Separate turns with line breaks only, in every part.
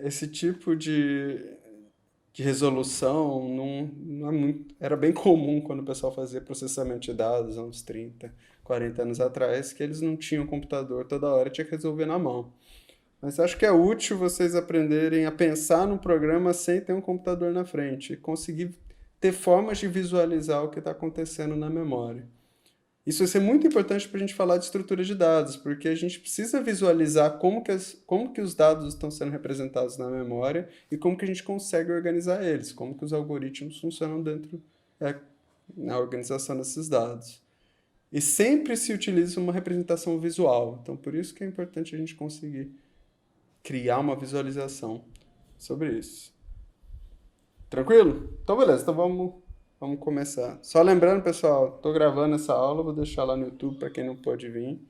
Esse tipo de resolução não é muito, era bem comum quando o pessoal fazia processamento de dados há uns 30, 40 anos atrás, que eles não tinham computador toda hora, tinha que resolver na mão. Mas acho que é útil vocês aprenderem a pensar no programa sem ter um computador na frente e conseguir ter formas de visualizar o que está acontecendo na memória. Isso vai ser muito importante para a gente falar de estrutura de dados, porque a gente precisa visualizar como que os dados estão sendo representados na memória e como que a gente consegue organizar eles, como que os algoritmos funcionam dentro na organização desses dados. E sempre se utiliza uma representação visual, então por isso que é importante a gente conseguir criar uma visualização sobre isso. Tranquilo? Então beleza, então vamos começar. Só lembrando, pessoal, estou gravando essa aula, vou deixar lá no YouTube para quem não pôde vir.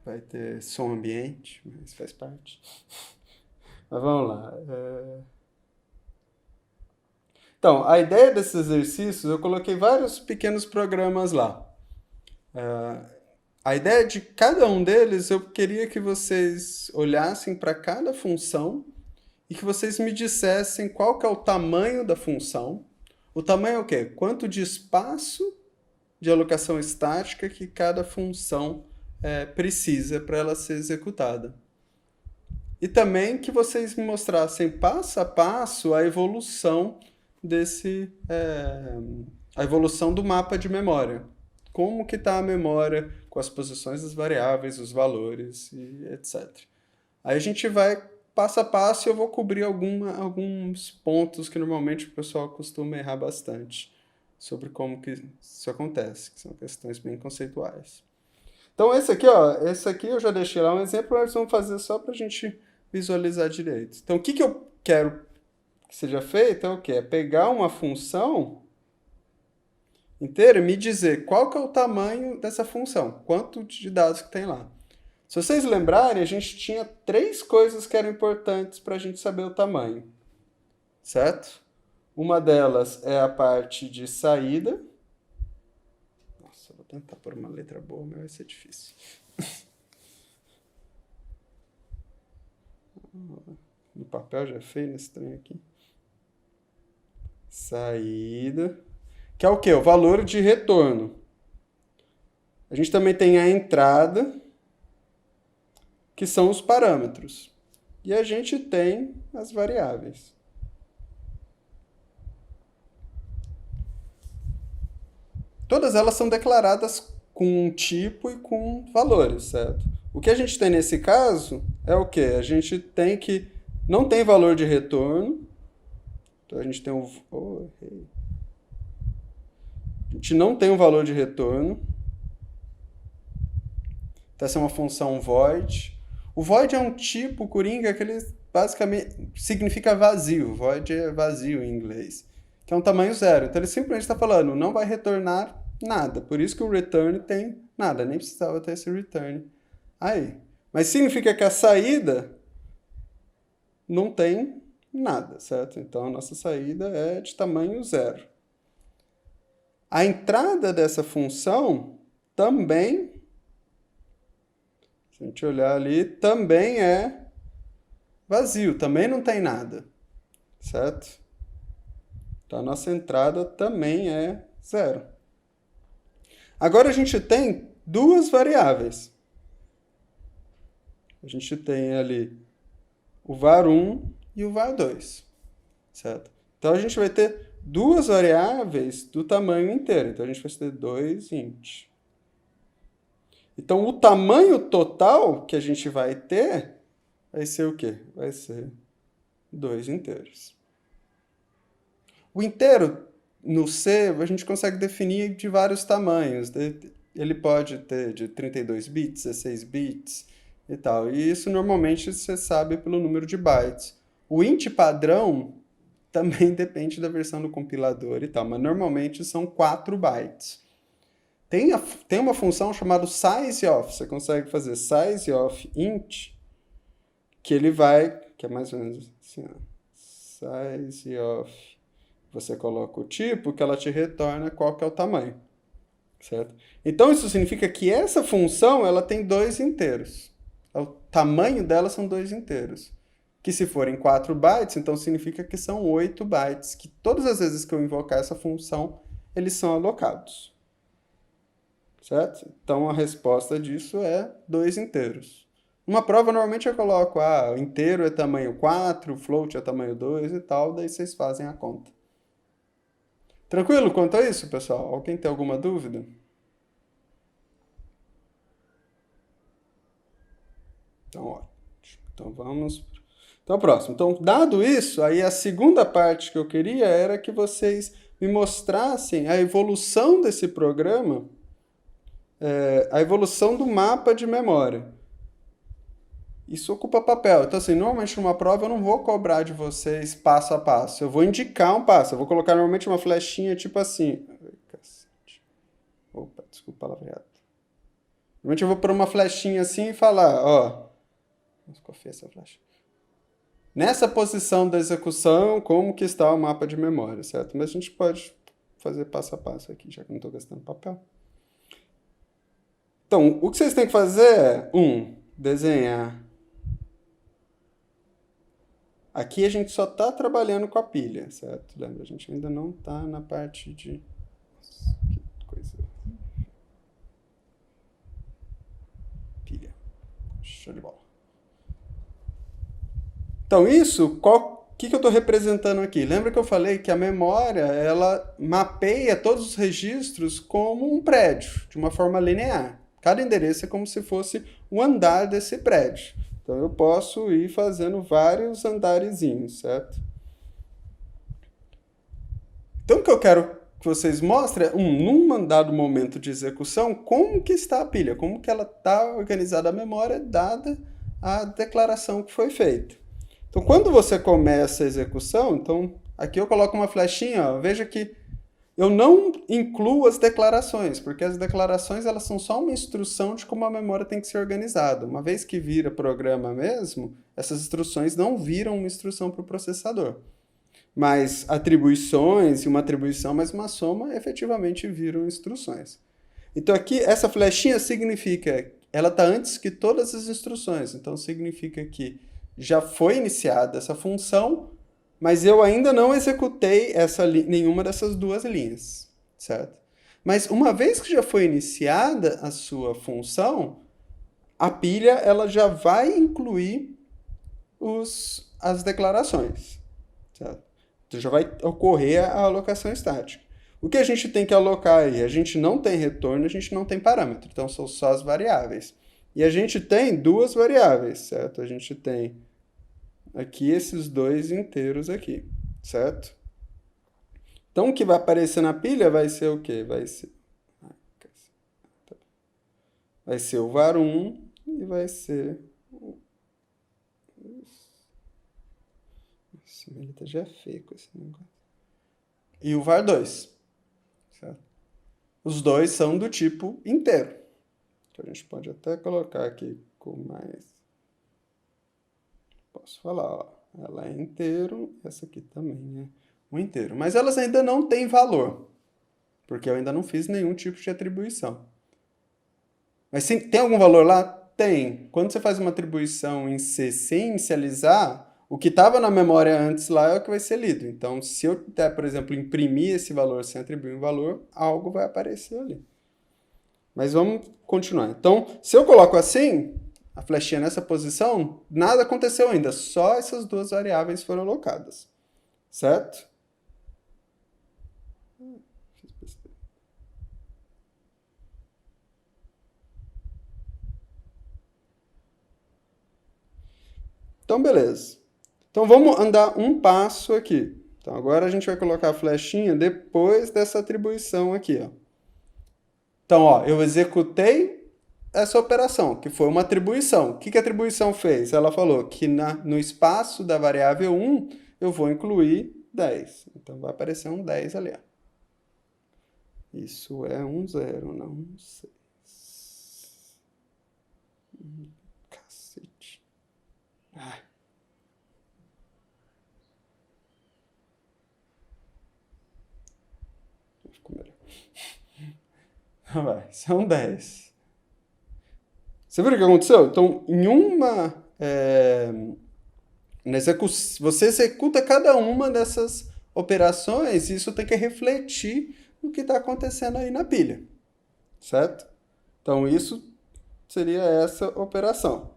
Vai ter som ambiente, mas faz parte. Mas vamos lá. Então, a ideia desses exercícios, eu coloquei vários pequenos programas lá. A ideia de cada um deles, eu queria que vocês olhassem para cada função e que vocês me dissessem qual que é o tamanho da função. O tamanho é o quê? Quanto de espaço de alocação estática que cada função precisa para ela ser executada. E também que vocês me mostrassem passo a passo a evolução a evolução do mapa de memória. Como que está a memória com as posições das variáveis, os valores e etc. Aí a gente vai passo a passo e eu vou cobrir alguns pontos que normalmente o pessoal costuma errar bastante sobre como que isso acontece, que são questões bem conceituais. Então esse aqui eu já deixei lá um exemplo, mas vamos fazer só para a gente visualizar direito. Então o que eu quero que seja feito é o quê? É pegar uma função inteira e me dizer qual que é o tamanho dessa função, quanto de dados que tem lá. Se vocês lembrarem, a gente tinha 3 coisas que eram importantes para a gente saber o tamanho, certo? Uma delas é a parte de saída. Nossa, vou tentar pôr uma letra boa, mas vai ser difícil. No papel já é feio nesse trem aqui. Saída. Que é o quê? O valor de retorno. A gente também tem a entrada, que são os parâmetros. E a gente tem as variáveis. Todas elas são declaradas com um tipo e com valores, certo? O que a gente tem nesse caso é o quê? A gente tem que não tem valor de retorno. Então a gente tem a gente não tem um valor de retorno. Então essa é uma função void. O void é um tipo coringa que ele basicamente significa vazio. Void é vazio em inglês. Que é um tamanho zero. Então ele simplesmente está falando, não vai retornar nada. Por isso que o return tem nada. Nem precisava ter esse return aí. Mas significa que a saída não tem nada, certo? Então a nossa saída é de tamanho zero. A entrada dessa função também, se a gente olhar ali, também é vazio, também não tem nada, certo? Então a nossa entrada também é zero. Agora a gente tem 2 variáveis. A gente tem ali o var1 e o var2, certo? Então a gente vai ter 2 variáveis do tamanho inteiro. Então a gente vai ter 2 int. Então o tamanho total que a gente vai ter vai ser o quê? Vai ser 2 inteiros. O inteiro no C a gente consegue definir de vários tamanhos. Ele pode ter de 32 bits, 16 bits e tal. E isso normalmente você sabe pelo número de bytes. O int padrão também depende da versão do compilador e tal, mas normalmente são 4 bytes. Tem uma função chamada sizeOf. Você consegue fazer sizeOf int, que ele vai, que é mais ou menos assim, ó, sizeOf. Você coloca o tipo que ela te retorna qual que é o tamanho. certo? Então isso significa que essa função ela tem dois inteiros. O tamanho dela são dois inteiros. Que se forem 4 bytes, então significa que são 8 bytes, que todas as vezes que eu invocar essa função, eles são alocados. Certo? Então a resposta disso é dois inteiros. Uma prova normalmente eu coloco, o inteiro é tamanho 4, o float é tamanho 2 e tal, daí vocês fazem a conta. Tranquilo quanto a isso, pessoal? Alguém tem alguma dúvida? Então, ótimo. Então vamos. Então, próximo. Então, dado isso, aí a segunda parte que eu queria era que vocês me mostrassem a evolução desse programa, a evolução do mapa de memória. Isso ocupa papel. Então, assim, normalmente numa prova eu não vou cobrar de vocês passo a passo. Eu vou indicar um passo. Eu vou colocar normalmente uma flechinha tipo assim. Ai, cacete. Opa, desculpa a palavra. Normalmente eu vou pôr uma flechinha assim e falar, ó. Vamos conferir essa flecha. Nessa posição da execução, como que está o mapa de memória, certo? Mas a gente pode fazer passo a passo aqui, já que não estou gastando papel. Então, o que vocês têm que fazer é, desenhar. Aqui a gente só está trabalhando com a pilha, certo? Lembra, a gente ainda não está na parte de... Nossa, que coisa... Pilha. Show de bola. Então, isso, o que eu estou representando aqui? Lembra que eu falei que a memória, ela mapeia todos os registros como um prédio, de uma forma linear. Cada endereço é como se fosse um andar desse prédio. Então, eu posso ir fazendo vários andarezinhos, certo? Então, o que eu quero que vocês mostrem é, num dado momento de execução, como que está a pilha, como que ela está organizada a memória, dada a declaração que foi feita. Então, quando você começa a execução, então aqui eu coloco uma flechinha, ó, veja que eu não incluo as declarações, porque as declarações elas são só uma instrução de como a memória tem que ser organizada. Uma vez que vira programa mesmo, essas instruções não viram uma instrução para o processador. Mas atribuições e uma atribuição mais uma soma efetivamente viram instruções. Então aqui essa flechinha significa, ela está antes que todas as instruções. Então significa que já foi iniciada essa função, mas eu ainda não executei nenhuma dessas duas linhas, certo? Mas uma vez que já foi iniciada a sua função, a pilha ela já vai incluir as declarações, certo? Então já vai ocorrer a alocação estática. O que a gente tem que alocar aí? A gente não tem retorno, a gente não tem parâmetro, então são só as variáveis. E a gente tem duas variáveis, certo? A gente tem aqui esses dois inteiros aqui, certo? Então o que vai aparecer na pilha vai ser o quê? Vai ser o var1 e vai ser... Nossa, ele tá já feio com esse negócio. E o var2, certo? Os dois são do tipo inteiro. Então a gente pode até colocar aqui com mais... Posso falar, ó. Ela é inteiro, essa aqui também é um inteiro. Mas elas ainda não têm valor, porque eu ainda não fiz nenhum tipo de atribuição. Mas tem algum valor lá? Tem. Quando você faz uma atribuição em C sem inicializar, o que estava na memória antes lá é o que vai ser lido. Então, se eu der, por exemplo, imprimir esse valor sem atribuir um valor, algo vai aparecer ali. Mas vamos continuar. Então, se eu coloco assim, a flechinha nessa posição, nada aconteceu ainda. Só essas duas variáveis foram alocadas. Certo? Então, beleza. Então, vamos andar um passo aqui. Então, agora a gente vai colocar a flechinha depois dessa atribuição aqui, ó. Então, ó, eu executei essa operação, que foi uma atribuição. O que a atribuição fez? Ela falou que no espaço da variável 1 eu vou incluir 10. Então vai aparecer um 10 ali. Ó. Isso é um 0, não um 6. Cacete. Ah. Ficou melhor. Vai, são 10. Você viu o que aconteceu? Então, você executa cada uma dessas operações e isso tem que refletir no que está acontecendo aí na pilha, certo? Então, isso seria essa operação.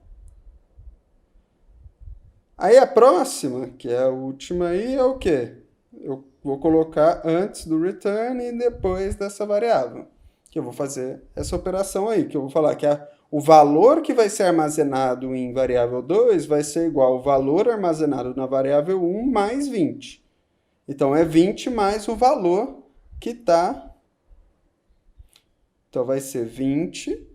Aí a próxima, que é a última aí, é o quê? Eu vou colocar antes do return e depois dessa variável. Que eu vou fazer essa operação aí, que eu vou falar que o valor que vai ser armazenado em variável 2 vai ser igual ao valor armazenado na variável 1 mais 20. Então, é 20 mais o valor que está... Então, vai ser 20...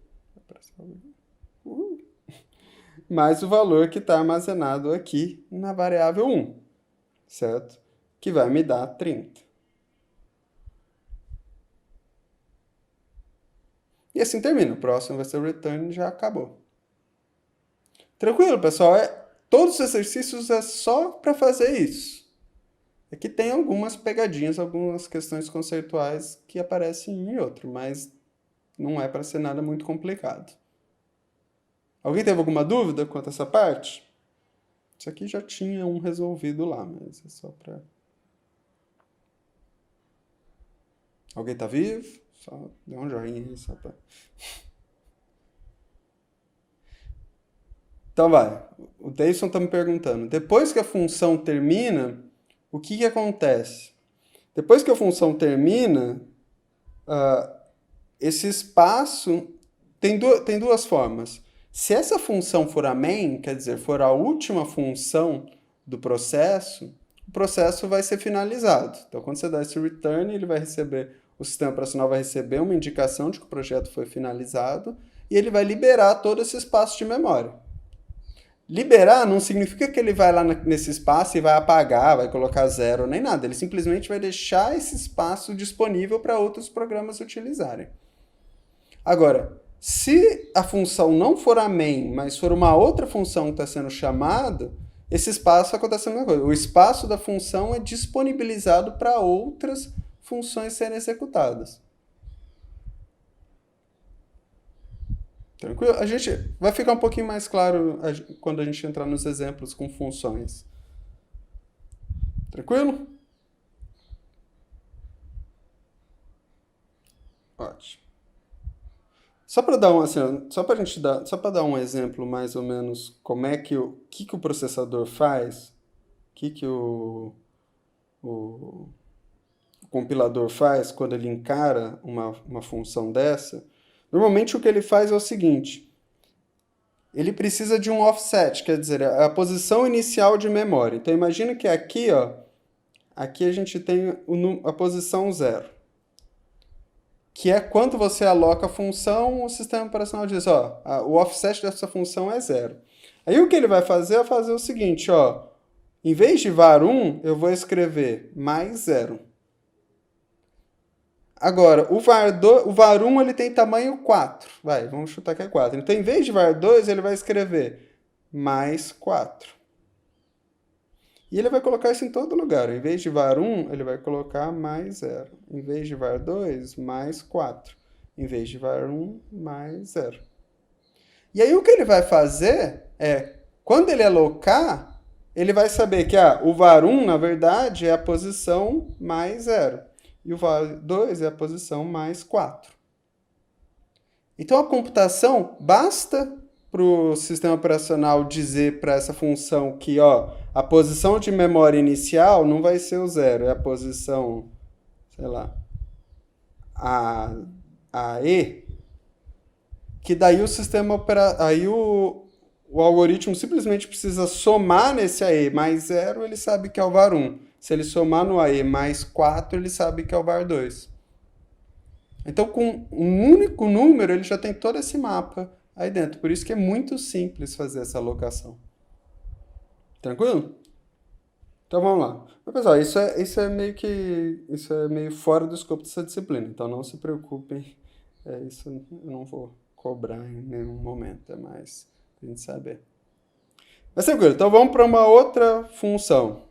mais o valor que está armazenado aqui na variável 1, certo? Que vai me dar 30. E assim termina. O próximo vai ser o return e já acabou. Tranquilo, pessoal? Todos os exercícios é só para fazer isso. Aqui tem algumas pegadinhas, algumas questões conceituais que aparecem em outro, mas não é para ser nada muito complicado. Alguém teve alguma dúvida quanto a essa parte? Isso aqui já tinha um resolvido lá, mas é só para... Alguém tá vivo? Só dá um joinha aí, só pra... Então vai. O Davidson tá me perguntando. Depois que a função termina, o que acontece? Depois que a função termina, esse espaço tem duas formas. Se essa função for a main, quer dizer, for a última função do processo, o processo vai ser finalizado. Então, quando você dá esse return, o sistema operacional vai receber uma indicação de que o projeto foi finalizado e ele vai liberar todo esse espaço de memória. Liberar não significa que ele vai lá nesse espaço e vai apagar, vai colocar zero, nem nada. Ele simplesmente vai deixar esse espaço disponível para outros programas utilizarem. Agora, se a função não for a main, mas for uma outra função que está sendo chamada, esse espaço acontece a mesma coisa. O espaço da função é disponibilizado para outras funções serem executadas. Tranquilo? A gente vai ficar um pouquinho mais claro quando a gente entrar nos exemplos com funções. Tranquilo? Ótimo. Só para dar um exemplo mais ou menos como é que o processador faz, o compilador faz quando ele encara uma função dessa. Normalmente o que ele faz é o seguinte: ele precisa de um offset, quer dizer, a posição inicial de memória. Então imagina que aqui a gente tem a posição 0. Que é quando você aloca a função, o sistema operacional diz, o offset dessa função é 0. Aí o que ele vai fazer é fazer o seguinte, em vez de var1, eu vou escrever mais 0. Agora, o var1 ele tem tamanho 4. Vamos chutar que é 4. Então, em vez de var2, ele vai escrever mais 4. E ele vai colocar isso em todo lugar. Em vez de var1, ele vai colocar mais 0. Em vez de var2, mais 4. Em vez de var1, mais 0. E aí o que ele vai fazer é, quando ele alocar, ele vai saber que o var1, na verdade, é a posição mais 0. E o var2 é a posição mais 4. Então a computação basta para o sistema operacional dizer para essa função que a posição de memória inicial não vai ser o 0, é a posição, sei lá, a E, que daí o algoritmo simplesmente precisa somar nesse AE mais 0, ele sabe que é o var1. Se ele somar no AE mais 4, ele sabe que é o var2. Então, com um único número, ele já tem todo esse mapa aí dentro. Por isso que é muito simples fazer essa alocação. Tranquilo? Então vamos lá. Mas, pessoal, isso é meio fora do escopo dessa disciplina. Então não se preocupem. Isso eu não vou cobrar em nenhum momento. É mais pra gente saber. Mas tranquilo. Então vamos para uma outra função.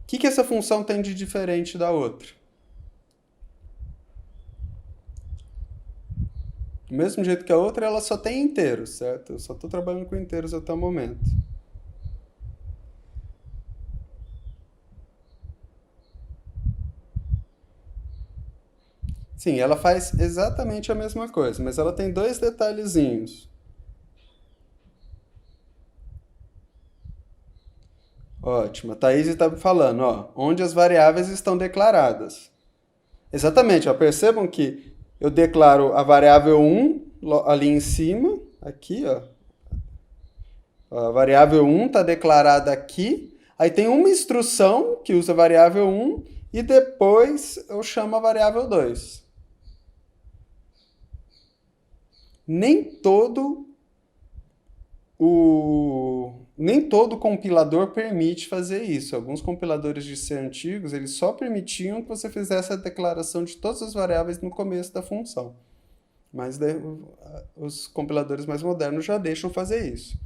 O que essa função tem de diferente da outra? Do mesmo jeito que a outra, ela só tem inteiros, certo? Eu só estou trabalhando com inteiros até o momento. Sim, ela faz exatamente a mesma coisa, mas ela tem dois detalhezinhos. Ótimo. A Thaís está falando, ó, onde as variáveis estão declaradas. Exatamente, ó, percebam que eu declaro a variável 1 ali em cima, aqui, ó. A variável 1 está declarada aqui, aí tem uma instrução que usa a variável 1 e depois eu chamo a variável 2. Nem todo nem todo compilador permite fazer isso. Alguns compiladores de C antigos, eles só permitiam que você fizesse a declaração de todas as variáveis no começo da função. Mas os compiladores mais modernos já deixam fazer isso.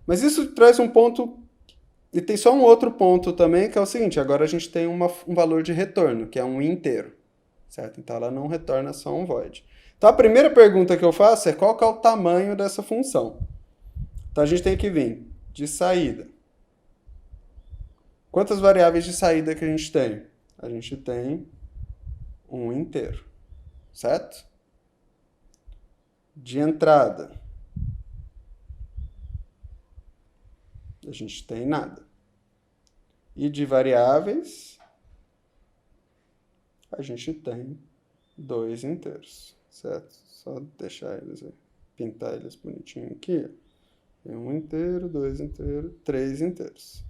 Mas isso traz um ponto, e tem só um outro ponto também, que é o seguinte, agora a gente tem um valor de retorno, que é um inteiro, certo? Então ela não retorna só um void. Então a primeira pergunta que eu faço é qual que é o tamanho dessa função? Então a gente tem que vir de saída. Quantas variáveis de saída que a gente tem? A gente tem um inteiro, certo? De entrada, a gente tem nada. E de variáveis, a gente tem 2 inteiros, certo? Só deixar eles aí, pintar eles bonitinho aqui. Tem 1 inteiro, 2 inteiros, 3 inteiros.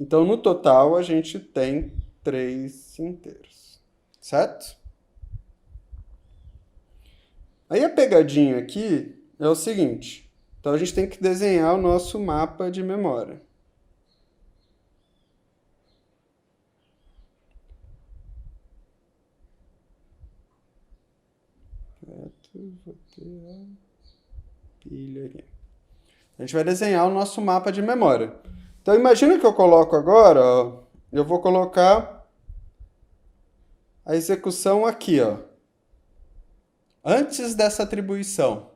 Então, no total, a gente tem 3 inteiros, certo? Aí a pegadinha aqui é o seguinte. Então, a gente tem que desenhar o nosso mapa de memória. Certo, vou ter a pilha aqui. A gente vai desenhar o nosso mapa de memória. Então, imagina que eu coloco agora, ó, eu vou colocar a execução aqui, ó, antes dessa atribuição.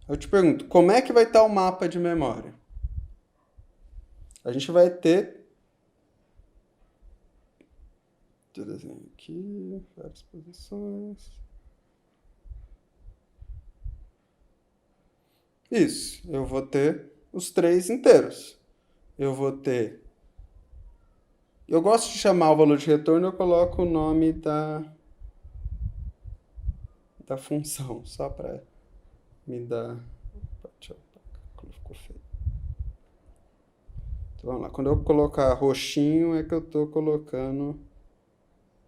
Eu te pergunto, como é que vai estar o mapa de memória? A gente vai ter... Deixa eu desenhar aqui, várias posições... Isso, eu vou ter os 3 inteiros. Eu vou ter... Eu gosto de chamar o valor de retorno, eu coloco o nome da função, só para me dar... Deixa eu... Ficou feio. Então, vamos lá. Quando eu colocar roxinho, é que eu estou colocando...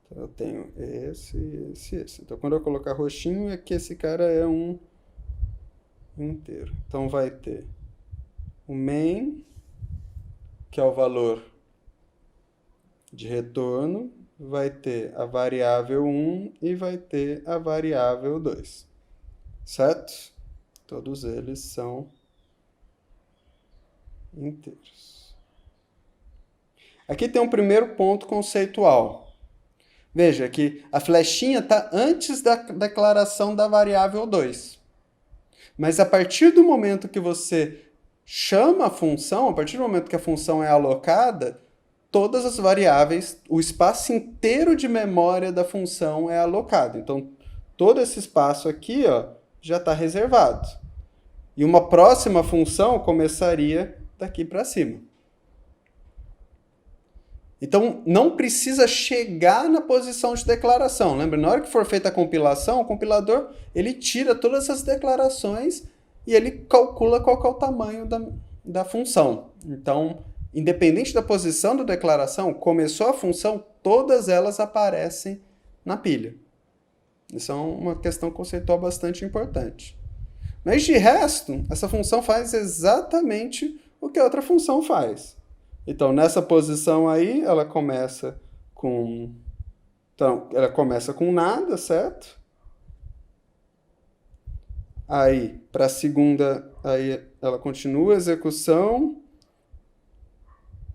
Então, eu tenho esse. Então, quando eu colocar roxinho, é que esse cara é um inteiro. Então vai ter o main, que é o valor de retorno, vai ter a variável 1 e vai ter a variável 2. Certo? Todos eles são inteiros. Aqui tem um primeiro ponto conceitual. Veja que a flechinha está antes da declaração da variável 2. Mas a partir do momento que você chama a função, a partir do momento que a função é alocada, todas as variáveis, o espaço inteiro de memória da função é alocado. Então, todo esse espaço aqui, ó, já está reservado. E uma próxima função começaria daqui para cima. Então, não precisa chegar na posição de declaração. Lembra, na hora que for feita a compilação, o compilador ele tira todas essas declarações e ele calcula qual que é o tamanho da função. Então, independente da posição da declaração, começou a função, todas elas aparecem na pilha. Isso é uma questão conceitual bastante importante. Mas, de resto, essa função faz exatamente o que a outra função faz. Então, nessa posição aí, ela começa com... Então, ela começa com nada, certo? Aí, para a segunda, aí ela continua a execução.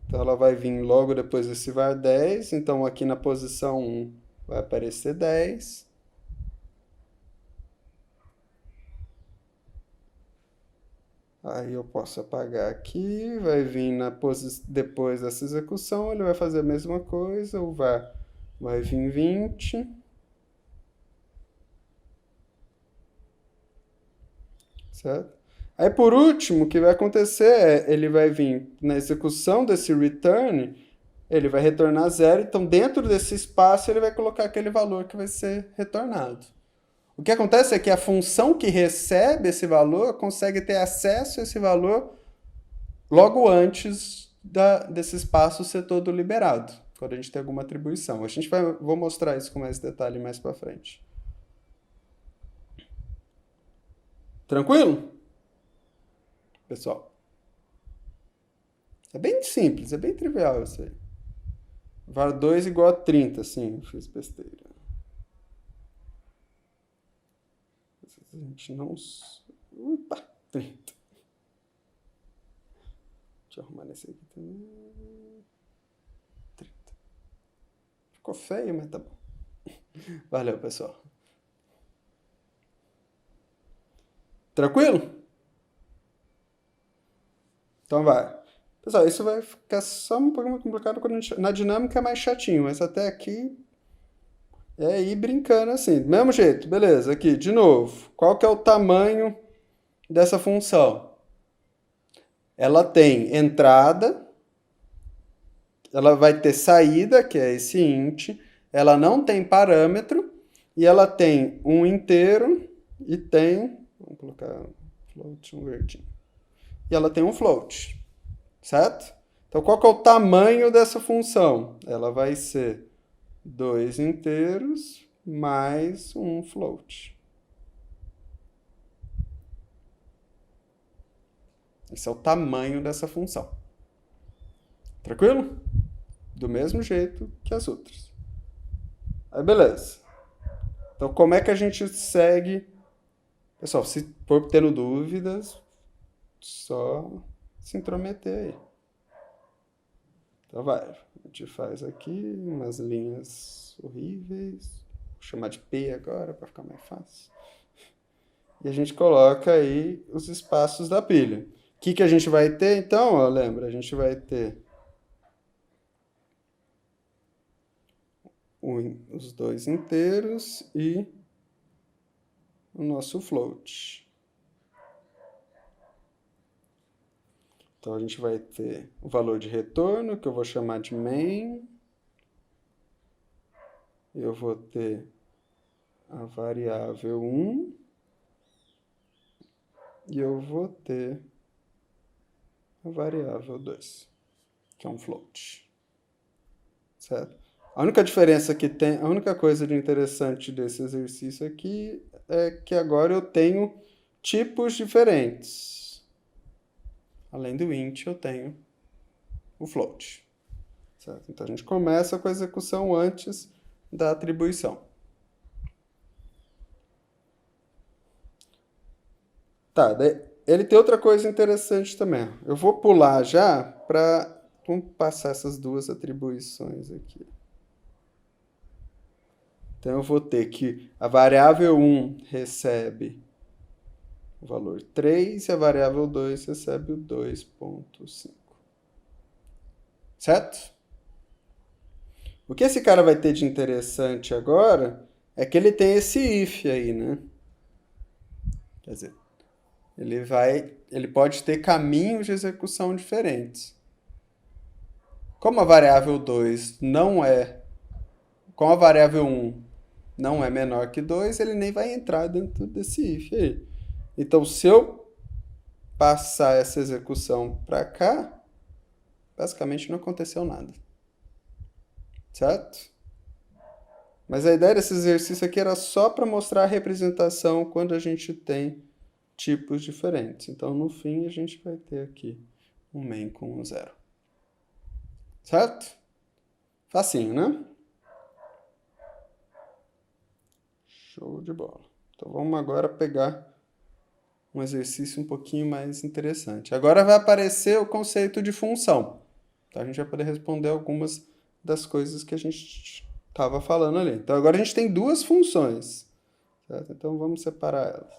Então, ela vai vir logo depois desse var 10. Então, aqui na posição 1 vai aparecer 10. Aí eu posso apagar aqui, vai vir depois dessa execução, ele vai fazer a mesma coisa, o var vai vir 20. Certo? Aí, por último, o que vai acontecer é, ele vai vir na execução desse return, ele vai retornar 0, então dentro desse espaço ele vai colocar aquele valor que vai ser retornado. O que acontece é que a função que recebe esse valor consegue ter acesso a esse valor logo antes desse espaço ser todo liberado, quando a gente tem alguma atribuição. Vou mostrar isso com mais detalhe mais para frente. Tranquilo? Pessoal. É bem simples, é bem trivial isso aí. var 2 igual a 30, sim, fiz besteira. A gente não... Opa, 30. Deixa eu arrumar nesse aqui também. 30. Ficou feio, mas tá bom. Valeu, pessoal. Tranquilo? Então vai. Pessoal, isso vai ficar só um pouco mais complicado quando na dinâmica é mais chatinho, mas até aqui é ir brincando assim. Do mesmo jeito, beleza. Aqui, de novo. Qual que é o tamanho dessa função? Ela tem entrada, ela vai ter saída, que é esse int, ela não tem parâmetro, e ela tem um inteiro e tem... Vamos colocar float, um verdinho. E ela tem um float, certo? Então, qual que é o tamanho dessa função? Ela vai ser 2 inteiros mais um float. Esse é o tamanho dessa função. Tranquilo? Do mesmo jeito que as outras. Aí, beleza. Então, como é que a gente segue? Pessoal, se for tendo dúvidas, só se intrometer aí. Então vai, a gente faz aqui umas linhas horríveis, vou chamar de P agora para ficar mais fácil. E a gente coloca aí os espaços da pilha. O que a gente vai ter então? Ó, lembra, a gente vai ter os dois inteiros e o nosso float. Então, a gente vai ter o valor de retorno, que eu vou chamar de main. Eu vou ter a variável 1. E eu vou ter a variável 2, que é um float. Certo? A única diferença que tem, a única coisa de interessante desse exercício aqui é que agora eu tenho tipos diferentes. Além do int, eu tenho o float. Certo? Então, a gente começa com a execução antes da atribuição. Tá, daí, ele tem outra coisa interessante também. Eu vou pular já para... Vamos passar essas duas atribuições aqui. Então, eu vou ter que a variável 1 recebe o valor 3 e a variável 2 recebe o 2.5. Certo? O que esse cara vai ter de interessante agora é que ele tem esse if aí, né? Quer dizer, ele pode ter caminhos de execução diferentes. Como a variável 2 não é... Como a variável 1 não é menor que 2, ele nem vai entrar dentro desse if aí. Então, se eu passar essa execução para cá, basicamente não aconteceu nada. Certo? Mas a ideia desse exercício aqui era só para mostrar a representação quando a gente tem tipos diferentes. Então, no fim, a gente vai ter aqui um main com um 0. Certo? Facinho, né? Show de bola. Então, vamos agora pegar um exercício um pouquinho mais interessante. Agora vai aparecer o conceito de função. Então, a gente vai poder responder algumas das coisas que a gente estava falando ali. Então, agora a gente tem duas funções. Certo? Então, vamos separar elas.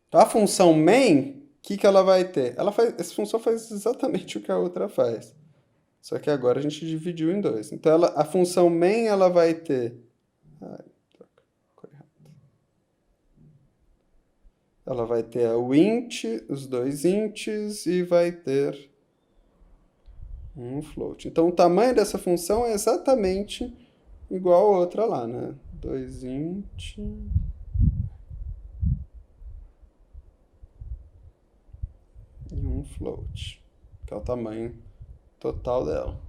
Então, a função main, que ela vai ter? Essa função faz exatamente o que a outra faz. Só que agora a gente dividiu em dois. Então, a função main, ela vai ter... Ai, troca, cor errada. Ela vai ter o int, os dois ints, e vai ter um float. Então, o tamanho dessa função é exatamente igual a outra lá, né? 2 int... e um float, que é o tamanho total dela.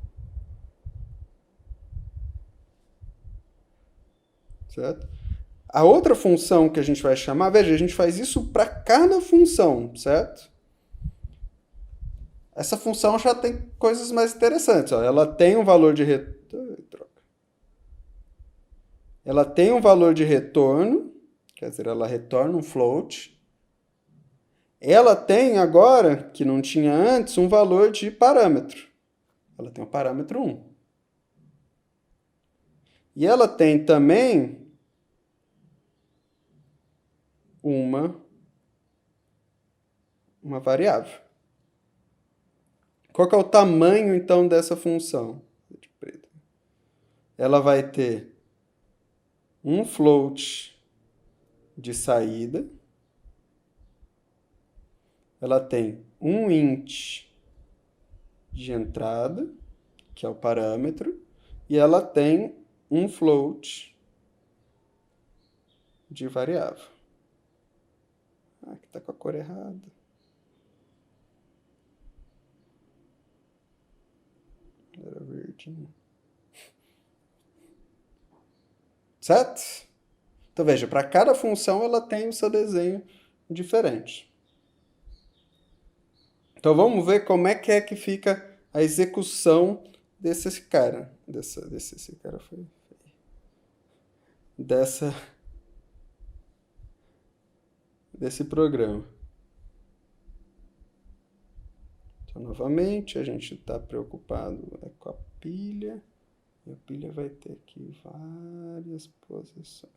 Certo? A outra função que a gente vai chamar, veja, a gente faz isso para cada função, certo? Essa função já tem coisas mais interessantes. Ó. Ela tem um valor de retorno. Ela tem um valor de retorno, quer dizer, ela retorna um float. Ela tem agora, que não tinha antes, um valor de parâmetro. Ela tem o parâmetro 1. E ela tem também uma variável. Qual que é o tamanho, então, dessa função? Ela vai ter um float de saída. Ela tem um int de entrada, que é o parâmetro, e ela tem um float de variável. Aqui está com a cor errada. Era verdinho. Certo? Então, veja, para cada função ela tem o seu desenho diferente. Então, vamos ver como é que fica a execução desse cara. Esse cara foi... desse programa. Então, novamente, a gente está preocupado com a pilha. E a pilha vai ter aqui várias posições.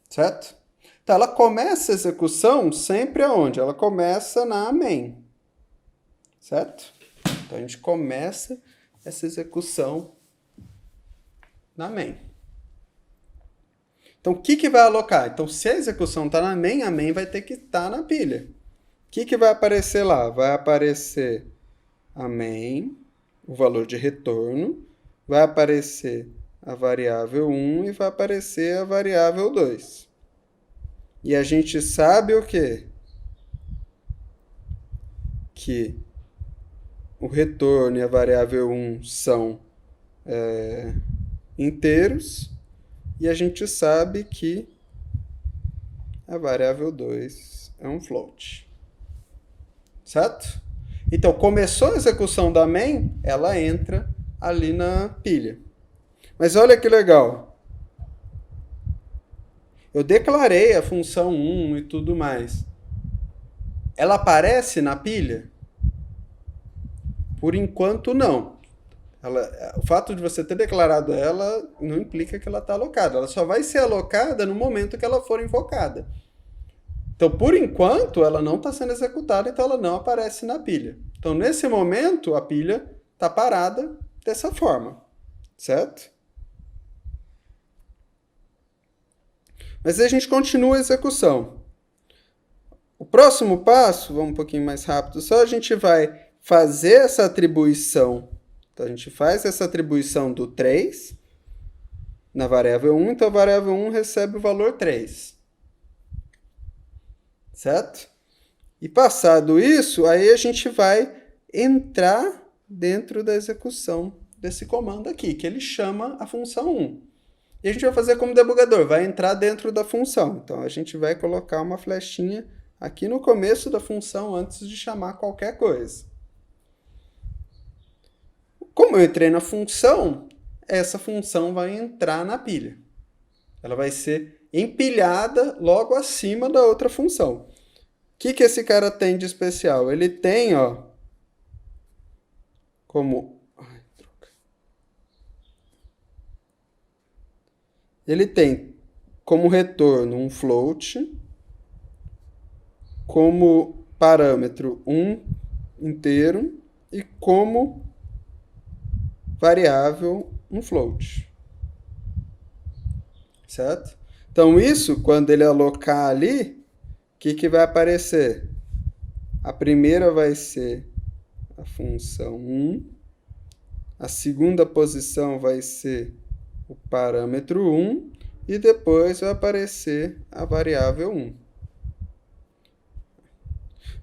Certo? Então, ela começa a execução sempre aonde? Ela começa na main. Certo? Então, a gente começa essa execução na main. Então, o que vai alocar? Então, se a execução está na main, a main vai ter que estar na pilha. O que vai aparecer lá? Vai aparecer a main, o valor de retorno, vai aparecer a variável 1 e vai aparecer a variável 2. E a gente sabe o quê? Que o retorno e a variável 1 são inteiros, e a gente sabe que a variável 2 é um float. Certo? Então, começou a execução da main, ela entra ali na pilha. Mas olha que legal. Eu declarei a função 1 e tudo mais. Ela aparece na pilha? Por enquanto, não. O fato de você ter declarado ela não implica que ela está alocada. Ela só vai ser alocada no momento que ela for invocada. Então, por enquanto, ela não está sendo executada, então ela não aparece na pilha. Então, nesse momento, a pilha está parada dessa forma. Certo? Mas aí a gente continua a execução. O próximo passo, vamos um pouquinho mais rápido, só a gente vai fazer essa atribuição. Então, a gente faz essa atribuição do 3 na variável 1, então a variável 1 recebe o valor 3. Certo? E passado isso, aí a gente vai entrar dentro da execução desse comando aqui, que ele chama a função 1. E a gente vai fazer como debugador, vai entrar dentro da função. Então, a gente vai colocar uma flechinha aqui no começo da função antes de chamar qualquer coisa. Como eu entrei na função, essa função vai entrar na pilha. Ela vai ser empilhada logo acima da outra função. O que esse cara tem de especial? Ele tem, ó, como... Ele tem como retorno um float como parâmetro um inteiro e como variável um float. Certo? Então, isso, quando ele alocar ali, o que vai aparecer? A primeira vai ser a função 1, a segunda posição vai ser o parâmetro 1, e depois vai aparecer a variável 1.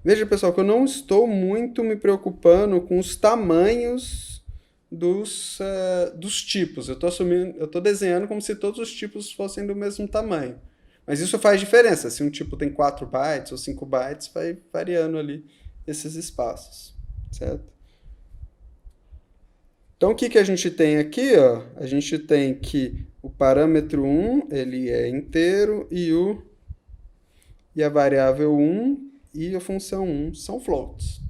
Veja, pessoal, que eu não estou muito me preocupando com os tamanhos dos tipos. Eu estou desenhando como se todos os tipos fossem do mesmo tamanho. Mas isso faz diferença. Se um tipo tem 4 bytes ou 5 bytes, vai variando ali esses espaços, certo? Então, o que a gente tem aqui? Ó? A gente tem que o parâmetro 1 ele é inteiro e a variável 1 e a função 1 são floats.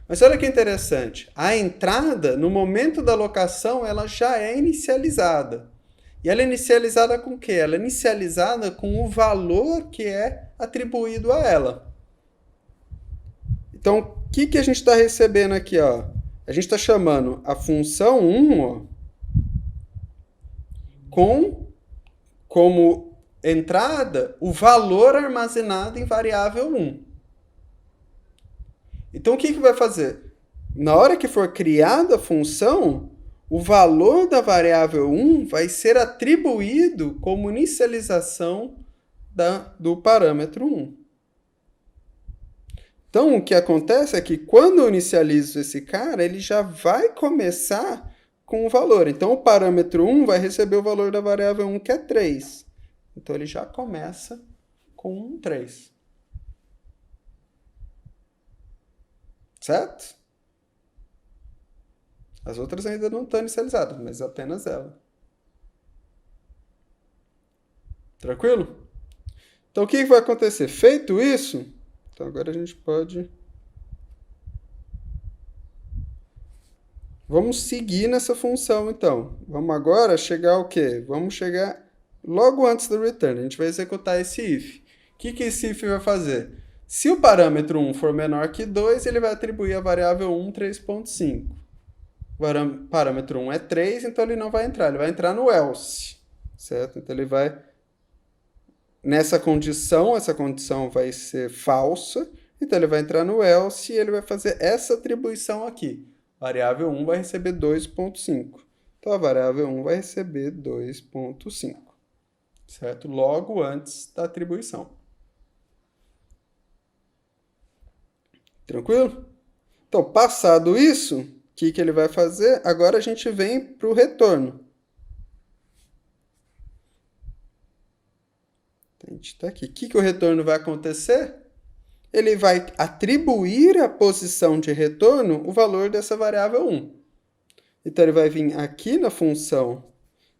Mas olha que interessante, a entrada, no momento da alocação, ela já é inicializada. E ela é inicializada com o quê? Ela é inicializada com o valor que é atribuído a ela. Então, o que a gente está recebendo aqui? Ó? A gente está chamando a função 1 ó, como entrada o valor armazenado em variável 1. Então, o que vai fazer? Na hora que for criada a função, o valor da variável 1 vai ser atribuído como inicialização do parâmetro 1. Então, o que acontece é que quando eu inicializo esse cara, ele já vai começar com o valor. Então, o parâmetro 1 vai receber o valor da variável 1, que é 3. Então, ele já começa com um 3. Certo? As outras ainda não estão inicializadas, mas apenas ela. Tranquilo? Então, o que vai acontecer? Feito isso, então agora a gente pode... Vamos seguir nessa função, então. Vamos agora chegar ao quê? Vamos chegar logo antes do return. A gente vai executar esse if. O que esse if vai fazer? Se o parâmetro 1 for menor que 2, ele vai atribuir a variável 1 3.5. O parâmetro 1 é 3, então ele não vai entrar. Ele vai entrar no else. Certo? Então ele vai... Nessa condição, essa condição vai ser falsa. Então ele vai entrar no else e ele vai fazer essa atribuição aqui. Variável 1 vai receber 2.5. Então a variável 1 vai receber 2.5. Certo? Logo antes da atribuição. Tranquilo? Então, passado isso, o que ele vai fazer? Agora a gente vem para o retorno. A gente está aqui. O que o retorno vai acontecer? Ele vai atribuir à posição de retorno o valor dessa variável 1. Então, ele vai vir aqui na função.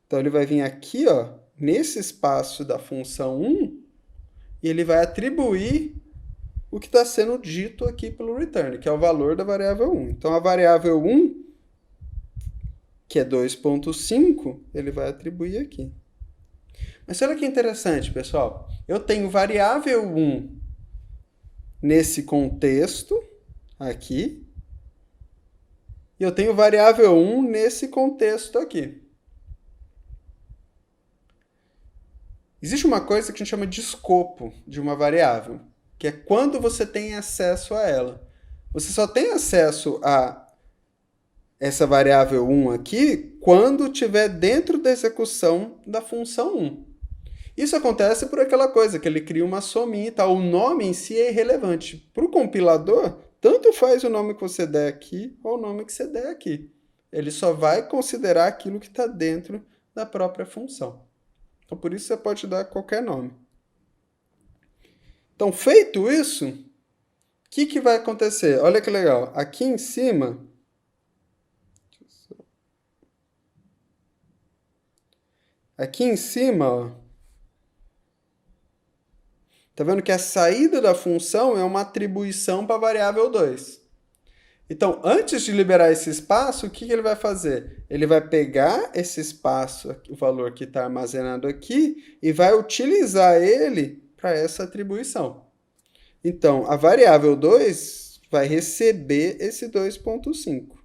Então, ele vai vir aqui, ó, nesse espaço da função 1, e ele vai atribuir o que está sendo dito aqui pelo return, que é o valor da variável 1. Então, a variável 1, que é 2.5, ele vai atribuir aqui. Mas olha que interessante, pessoal. Eu tenho variável 1 nesse contexto aqui, e eu tenho variável 1 nesse contexto aqui. Existe uma coisa que a gente chama de escopo de uma variável, que é quando você tem acesso a ela. Você só tem acesso a essa variável 1 aqui quando estiver dentro da execução da função 1. Isso acontece por aquela coisa, que ele cria uma sominha e tal. O nome em si é irrelevante. Para o compilador, tanto faz o nome que você der aqui ou o nome que você der aqui. Ele só vai considerar aquilo que está dentro da própria função. Então, por isso você pode dar qualquer nome. Então, feito isso, o que vai acontecer? Olha que legal. Aqui em cima... Aqui em cima, ó, tá vendo que a saída da função é uma atribuição para a variável 2. Então, antes de liberar esse espaço, o que ele vai fazer? Ele vai pegar esse espaço, o valor que está armazenado aqui, e vai utilizar ele para essa atribuição. Então, a variável 2 vai receber esse 2,5.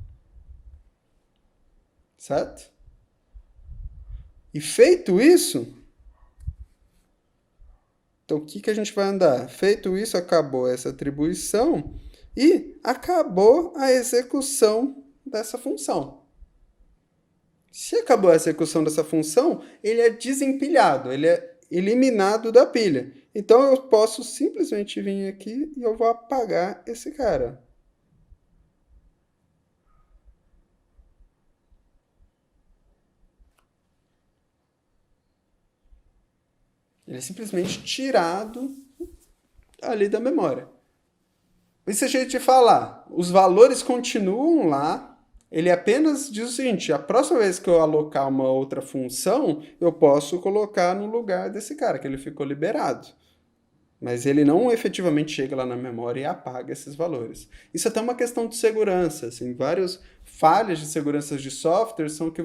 Certo? E feito isso, então o que a gente vai andar? Feito isso, acabou essa atribuição e acabou a execução dessa função. Se acabou a execução dessa função, ele é desempilhado, ele é eliminado da pilha. Então eu posso simplesmente vir aqui e eu vou apagar esse cara. Ele é simplesmente tirado ali da memória. Esse jeito de falar, os valores continuam lá, ele apenas diz o seguinte, a próxima vez que eu alocar uma outra função, eu posso colocar no lugar desse cara, que ele ficou liberado. Mas ele não efetivamente chega lá na memória e apaga esses valores. Isso é até uma questão de segurança. Assim, várias falhas de segurança de software são que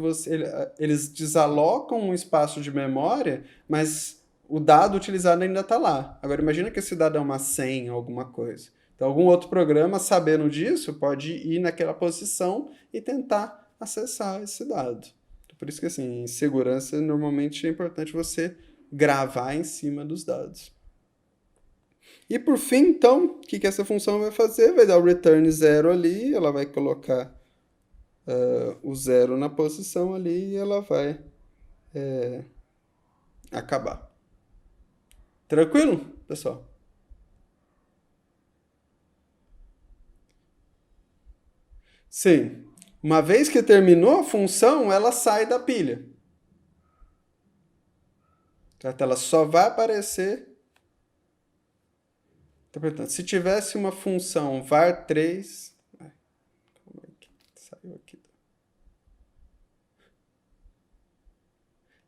eles desalocam um espaço de memória, mas o dado utilizado ainda está lá. Agora, imagina que esse dado é uma senha, alguma coisa. Então, algum outro programa, sabendo disso, pode ir naquela posição e tentar acessar esse dado. Por isso que, assim, em segurança, normalmente é importante você gravar em cima dos dados. E por fim, então, o que essa função vai fazer? Vai dar o return 0 ali, ela vai colocar o 0 na posição ali e ela vai acabar. Tranquilo, pessoal? Sim. Uma vez que terminou a função, ela sai da pilha. Certo? Ela só vai aparecer. Então, portanto, se tivesse uma função var3. Calma aí, saiu aqui.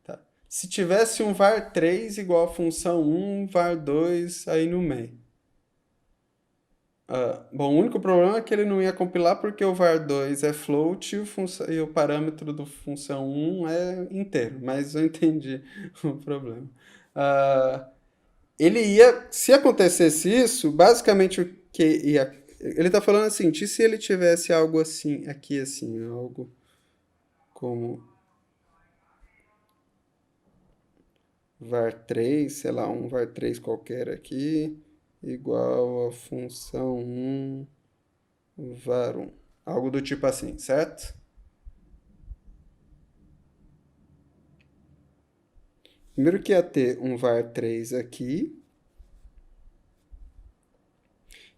Tá. Se tivesse um var3 igual a função 1, var2 aí no meio. Bom, o único problema é que ele não ia compilar porque o var2 é float e o parâmetro do função 1 é inteiro, mas eu entendi o problema. Ele ia, se acontecesse isso, basicamente o que ia. Ele está falando assim, e se ele tivesse algo assim, aqui assim, algo como var3, sei lá, um var3 qualquer aqui, igual a função 1 var1. Algo do tipo assim, certo? Primeiro que ia ter um var3 aqui.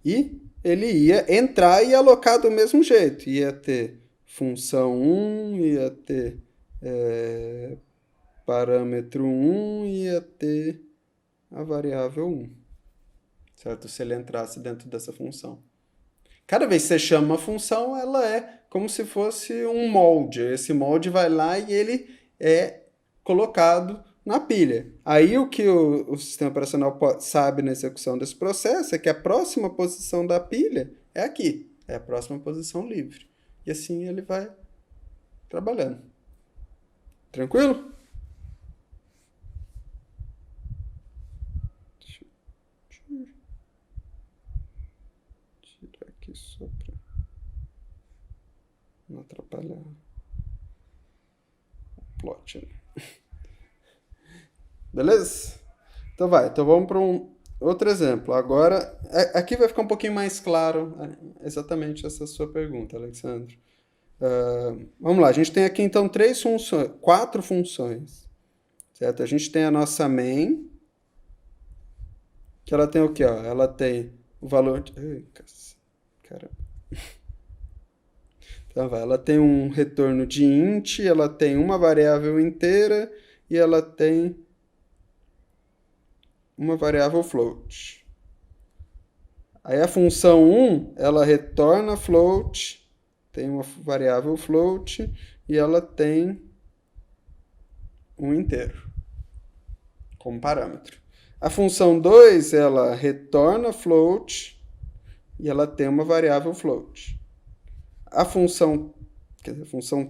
E ele ia entrar e alocar do mesmo jeito. Ia ter função 1, ia ter parâmetro 1, ia ter a variável 1. Certo? Se ele entrasse dentro dessa função. Cada vez que você chama uma função, ela é como se fosse um molde. Esse molde vai lá e ele é colocado na pilha. Aí o que o sistema operacional sabe na execução desse processo é que a próxima posição da pilha é aqui. É a próxima posição livre. E assim ele vai trabalhando. Tranquilo? Deixa eu tirar aqui só para não atrapalhar o plot, né? Beleza? Então vai. Então vamos para um outro exemplo. Agora, aqui vai ficar um pouquinho mais claro exatamente essa sua pergunta, Alexandre. Vamos lá. A gente tem aqui então quatro funções. Certo? A gente tem a nossa main, que ela tem o quê? Ó? Ela tem o valor de... Ai, caramba. Então vai. Ela tem um retorno de int, ela tem uma variável inteira e ela tem uma variável float. Aí a função 1, ela retorna float, tem uma variável float e ela tem um inteiro como parâmetro. A função 2, ela retorna float e ela tem uma variável float. A função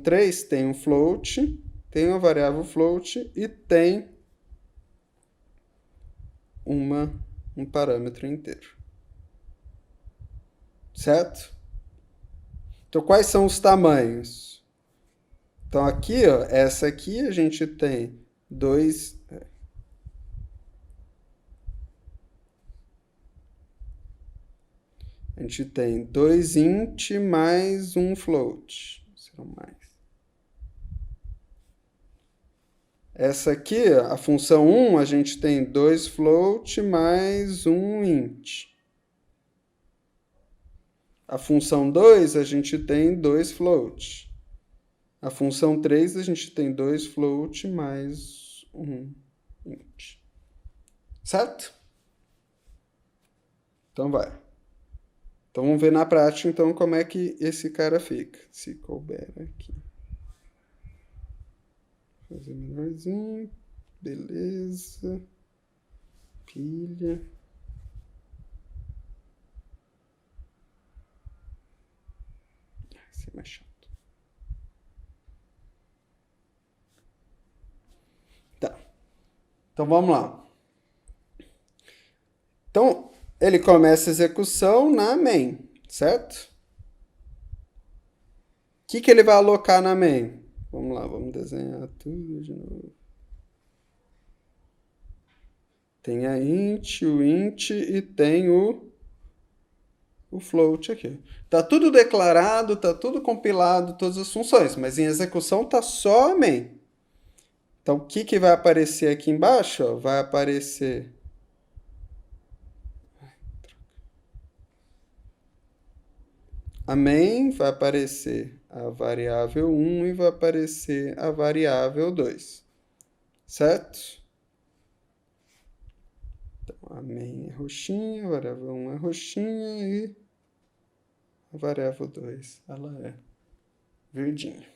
3 tem um float, tem uma variável float e tem um parâmetro inteiro. certo? Então, quais são os tamanhos? Então, aqui, ó, essa aqui a gente tem dois... A gente tem 2 int mais um float. Serão mais. Essa aqui, a função 1, a gente tem 2 float mais um int. A função 2, a gente tem 2 float. A função 3, a gente tem 2 float mais um int. Certo? Então vai. Então vamos ver na prática então como é que esse cara fica. Se couber aqui. Fazer menorzinho. Beleza. Pilha. Esse é mais chato. Tá. Então vamos lá. Então, ele começa a execução na main, certo? O que ele vai alocar na main? Vamos lá, vamos desenhar tudo de novo. Tem a int, o int e tem o float aqui. Tá tudo declarado, tá tudo compilado, todas as funções, mas em execução tá só a main. Então, o que vai aparecer aqui embaixo? Ó? Vai aparecer... A main vai aparecer a variável 1 e vai aparecer a variável 2. Certo? Então, a main é roxinha, a variável 1 é roxinha e a variável 2 ela é verdinha.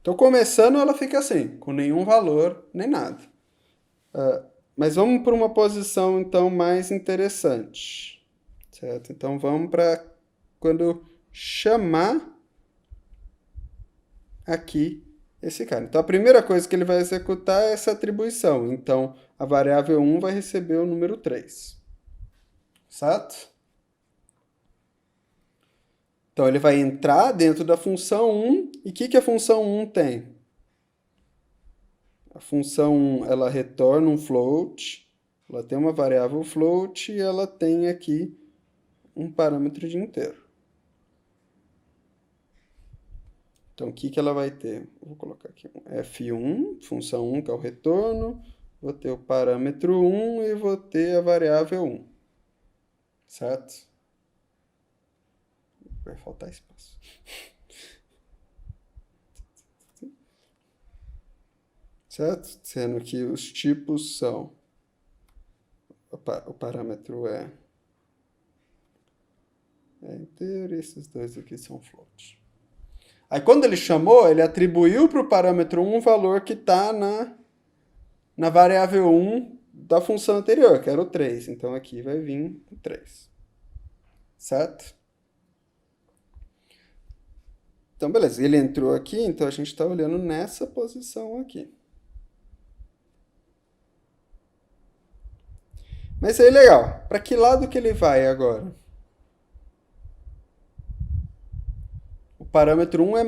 Então, começando, ela fica assim, com nenhum valor, nem nada. Mas vamos para uma posição, então, mais interessante. Certo? Então, vamos para quando chamar aqui esse cara. Então, a primeira coisa que ele vai executar é essa atribuição. Então, a variável 1 vai receber o número 3. Certo? Então, ele vai entrar dentro da função 1. E o que a função 1 tem? A função 1, ela retorna um float. Ela tem uma variável float e ela tem aqui um parâmetro de inteiro. Então, o que ela vai ter? Vou colocar aqui um f1, função 1, que é o retorno. Vou ter o parâmetro 1 e vou ter a variável 1. Certo? Vai faltar espaço. Certo? Sendo que os tipos são... O parâmetro é inteiro e esses dois aqui são float. Aí, quando ele chamou, ele atribuiu para o parâmetro 1 um valor que está na variável 1 da função anterior, que era o 3. Então, aqui vai vir o 3. Certo? Então, beleza. Ele entrou aqui, então a gente está olhando nessa posição aqui. Mas aí, legal. Para que lado que ele vai agora? O parâmetro 1 é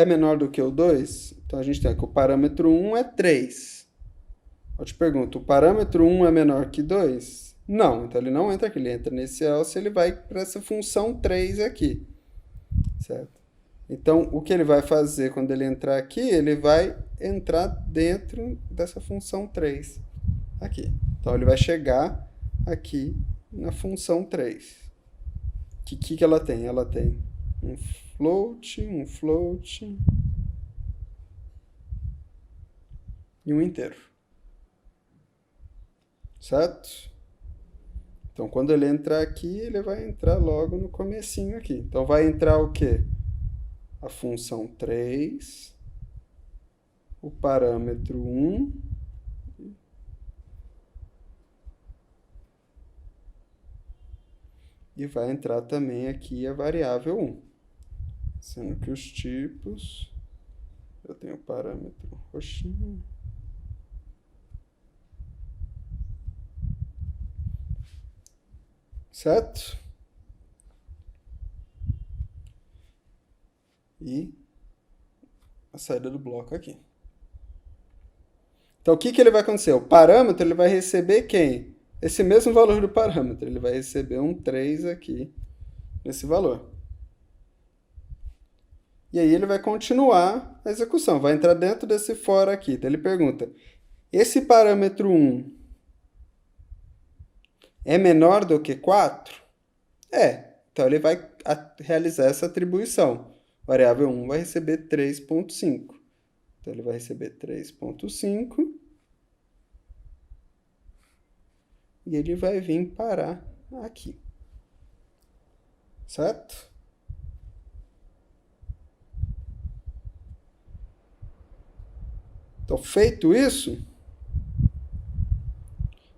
menor do que o 2. Então, a gente tem aqui o parâmetro 1 é 3. Eu te pergunto, o parâmetro 1 é menor que 2? Não, então ele não entra aqui. Ele entra nesse else, ele vai para essa função 3 aqui. Certo? Então, o que ele vai fazer quando ele entrar aqui? Ele vai entrar dentro dessa função 3 aqui. Então, ele vai chegar aqui na função 3. O que ela tem? Ela tem um float e um inteiro. Certo? Então, quando ele entrar aqui, ele vai entrar logo no comecinho aqui. Então, vai entrar o quê? A função 3, o parâmetro 1, e vai entrar também aqui a variável 1. Sendo que os tipos, eu tenho o parâmetro roxinho. certo? E a saída do bloco aqui. Então, o que ele vai acontecer? O parâmetro ele vai receber quem? Esse mesmo valor do parâmetro. Ele vai receber um 3 aqui, nesse valor. E aí ele vai continuar a execução. Vai entrar dentro desse for aqui. Então, ele pergunta, esse parâmetro 1 é menor do que 4? É. Então, ele vai realizar essa atribuição. Variável 1 vai receber 3,5. Então, ele vai receber 3,5. E ele vai vir parar aqui. Certo? Então, feito isso,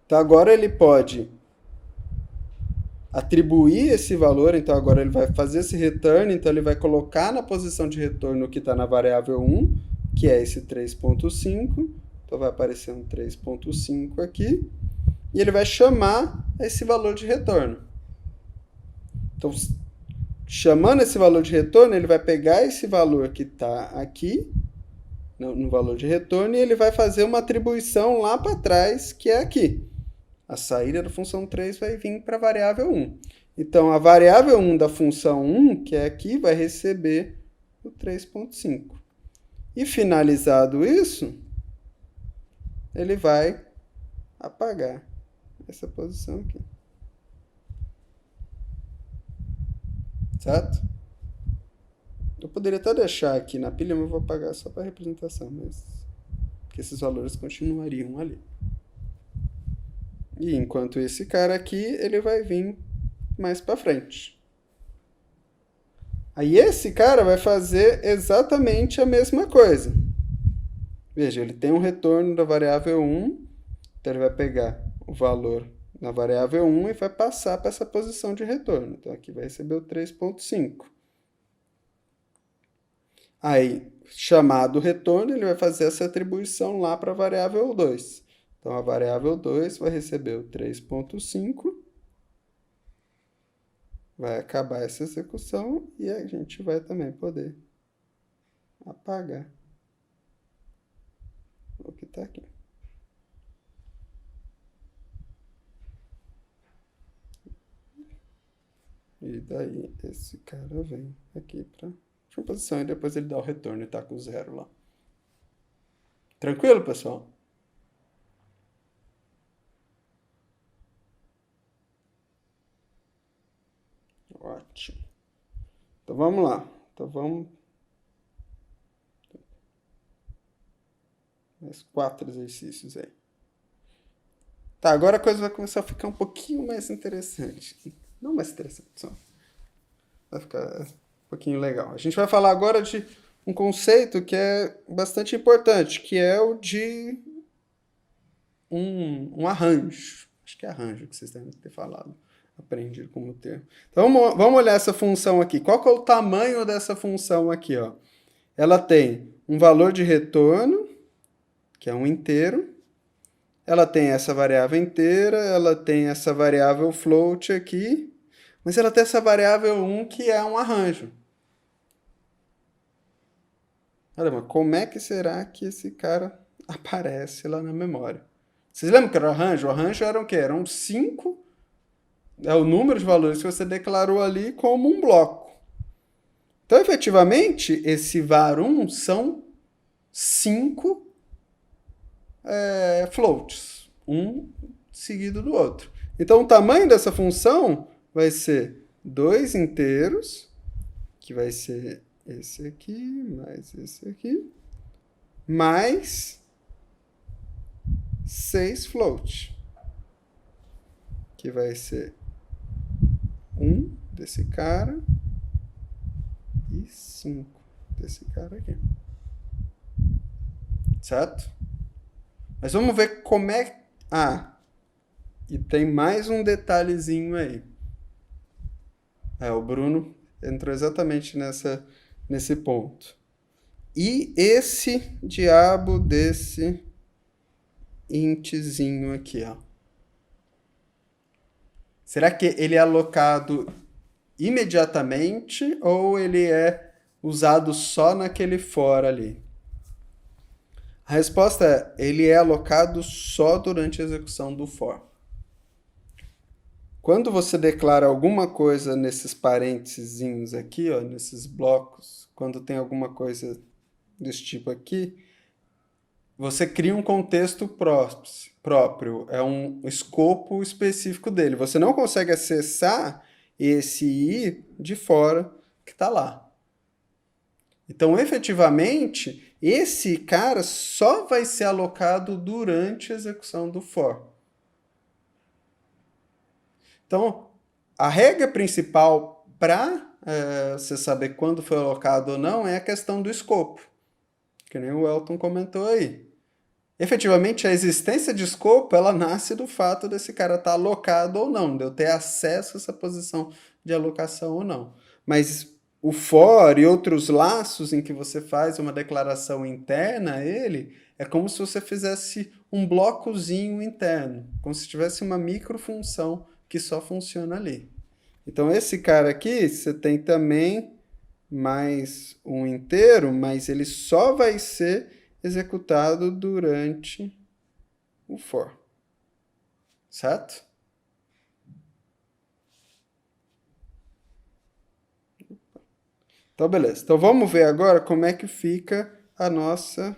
então agora ele pode atribuir esse valor, então agora ele vai fazer esse return, então ele vai colocar na posição de retorno que está na variável 1, que é esse 3,5, então vai aparecer um 3,5 aqui, e ele vai chamar esse valor de retorno. Então, chamando esse valor de retorno, ele vai pegar esse valor que está aqui, no valor de retorno, e ele vai fazer uma atribuição lá para trás, que é aqui. A saída da função 3 vai vir para a variável 1. Então, a variável 1 da função 1, que é aqui, vai receber o 3,5. E finalizado isso, ele vai apagar essa posição aqui. Certo? Eu poderia até deixar aqui na pilha, mas eu vou apagar só para representação, mas que esses valores continuariam ali. E enquanto esse cara aqui, ele vai vir mais para frente. Aí esse cara vai fazer exatamente a mesma coisa. Veja, ele tem um retorno da variável 1, então ele vai pegar o valor na variável 1 e vai passar para essa posição de retorno. Então aqui vai receber o 3,5. Aí, chamado retorno, ele vai fazer essa atribuição lá para a variável 2. Então, a variável 2 vai receber o 3,5. Vai acabar essa execução e a gente vai também poder apagar o que está aqui. E daí, esse cara vem aqui para a posição e depois ele dá o retorno e está com 0 lá. Tranquilo, pessoal? Ótimo. Então vamos lá. Então vamos. Mais 4 exercícios aí. Tá, agora a coisa vai começar a ficar um pouquinho mais interessante. Não mais interessante, só. Vai ficar um pouquinho legal. A gente vai falar agora de um conceito que é bastante importante, que é o de um arranjo. Acho que é arranjo que vocês devem ter falado. Aprendido como termo. Então, vamos olhar essa função aqui. Qual que é o tamanho dessa função aqui? Ó? Ela tem um valor de retorno, que é um inteiro. Ela tem essa variável inteira, ela tem essa variável float aqui, mas ela tem essa variável 1 que é um arranjo. Olha, mas como é que será que esse cara aparece lá na memória? Vocês lembram que era o arranjo? O arranjo era o quê? Eram 5, é o número de valores que você declarou ali como um bloco. Então, efetivamente, esse var1 são 5 floats, um seguido do outro. Então, o tamanho dessa função vai ser 2 inteiros, que vai ser esse aqui, mais esse aqui, mais 6 float, que vai ser 1 desse cara e 5 desse cara aqui. Certo? Mas vamos ver como é... Ah, e tem mais um detalhezinho aí. O Bruno entrou exatamente nesse ponto. E esse diabo desse intzinho aqui, ó. Será que ele é alocado imediatamente ou ele é usado só naquele for ali? A resposta é, ele é alocado só durante a execução do for. Quando você declara alguma coisa nesses parênteses aqui, ó, nesses blocos, quando tem alguma coisa desse tipo aqui, você cria um contexto próprio, é um escopo específico dele. Você não consegue acessar esse i de fora que está lá. Então, efetivamente, esse cara só vai ser alocado durante a execução do for. Então, a regra principal para você saber quando foi alocado ou não é a questão do escopo, que nem o Elton comentou aí. Efetivamente, a existência de escopo, ela nasce do fato desse cara estar alocado ou não, de eu ter acesso a essa posição de alocação ou não. Mas o for e outros laços em que você faz uma declaração interna a ele, é como se você fizesse um blocozinho interno, como se tivesse uma microfunção que só funciona ali. Então, esse cara aqui, você tem também mais um inteiro, mas ele só vai ser executado durante o for. Certo? Então, beleza. Então, vamos ver agora como é que fica a nossa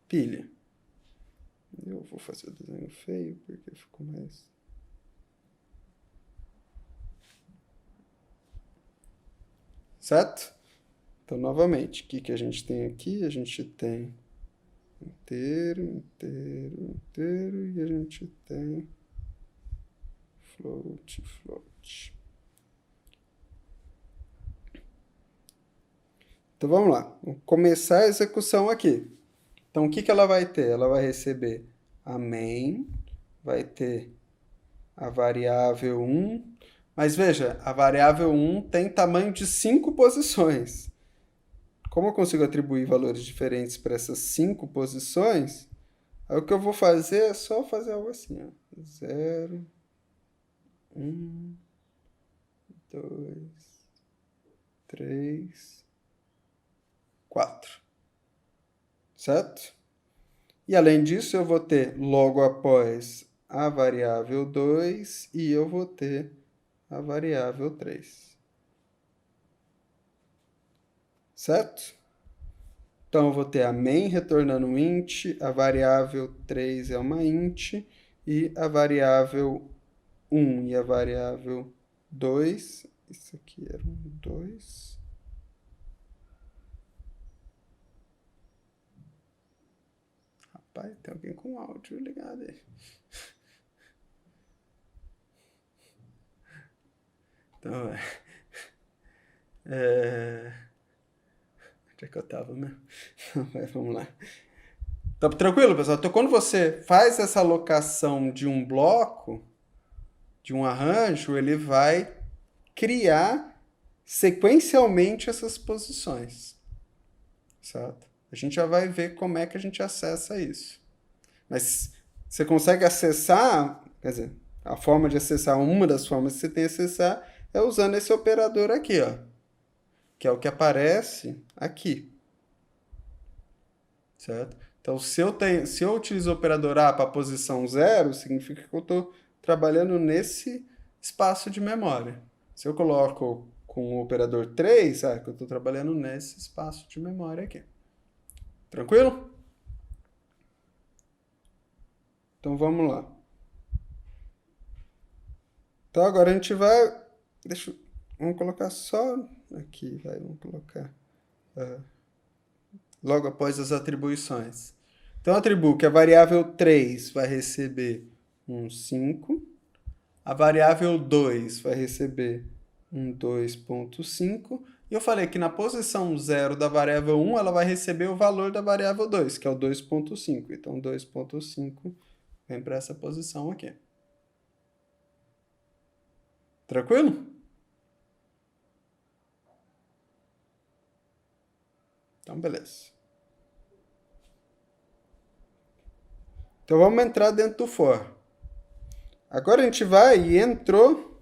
pilha. Eu vou fazer o desenho feio, porque ficou mais... Certo? Então, novamente, o que a gente tem aqui? A gente tem inteiro, inteiro, inteiro, e a gente tem float, float. Então, vamos lá. Vamos começar a execução aqui. Então, o que ela vai ter? Ela vai receber a main, vai ter a variável 1, mas veja, a variável 1 tem tamanho de 5 posições. Como eu consigo atribuir valores diferentes para essas 5 posições, aí o que eu vou fazer é só fazer algo assim, ó. 0, 1, 2, 3, 4. Certo? E além disso, eu vou ter logo após a variável 2 e eu vou ter a variável 3. Certo? Então, eu vou ter a main retornando um int, a variável 3 é uma int, e a variável 1 e a variável 2, isso aqui era um 2. Rapaz, tem alguém com áudio ligado aí. Então, onde é que eu tava mesmo? Vamos lá. Tá tranquilo, pessoal? Então, quando você faz essa alocação de um bloco, de um arranjo, ele vai criar sequencialmente essas posições. Certo? A gente já vai ver como é que a gente acessa isso. Mas você consegue acessar, quer dizer, a forma de acessar, uma das formas que você tem de acessar é usando esse operador aqui, ó, que é o que aparece aqui. Certo? Então, se eu utilizo o operador A para a posição 0, significa que eu estou trabalhando nesse espaço de memória. Se eu coloco com o operador 3, que eu estou trabalhando nesse espaço de memória aqui. Tranquilo? Então, vamos lá. Então, agora a gente vai... vamos colocar só aqui, vamos colocar... logo após as atribuições. Então, eu atribuo que a variável 3 vai receber um 5, a variável 2 vai receber um 2.5, e eu falei que na posição 0 da variável 1, ela vai receber o valor da variável 2, que é o 2.5. Então, 2.5 vem para essa posição aqui. Tranquilo? Então, beleza. Então, vamos entrar dentro do for. Agora a gente vai e entrou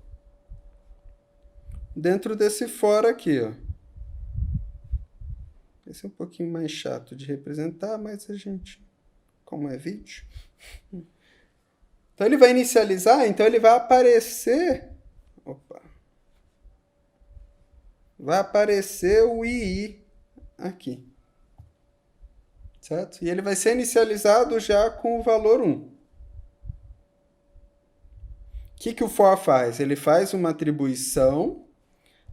dentro desse for aqui, ó. Esse é um pouquinho mais chato de representar, mas a gente, como é vídeo... Então ele vai inicializar, então ele vai aparecer... Opa! Vai aparecer o II aqui. Certo? E ele vai ser inicializado já com o valor 1. O que o for faz? Ele faz uma atribuição,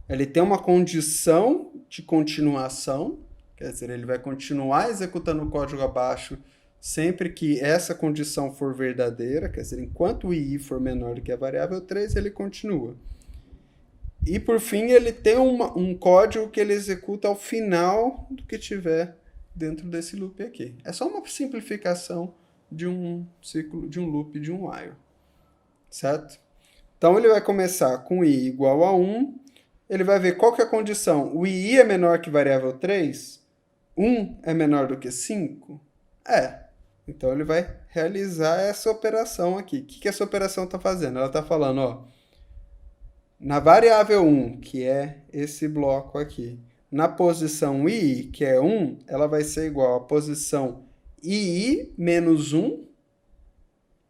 ele tem uma condição de continuação, quer dizer, ele vai continuar executando o código abaixo sempre que essa condição for verdadeira, quer dizer, enquanto o II for menor do que a variável 3, ele continua. E, por fim, ele tem um código que ele executa ao final do que tiver dentro desse loop aqui. É só uma simplificação de um ciclo, de um loop, de um while. Certo? Então, ele vai começar com I igual a 1. Ele vai ver qual que é a condição. O I é menor que variável 3? 1 é menor do que 5? É. Então, ele vai realizar essa operação aqui. O que essa operação está fazendo? Ela está falando, ó, na variável 1, que é esse bloco aqui, na posição I, que é 1, ela vai ser igual à posição II menos 1.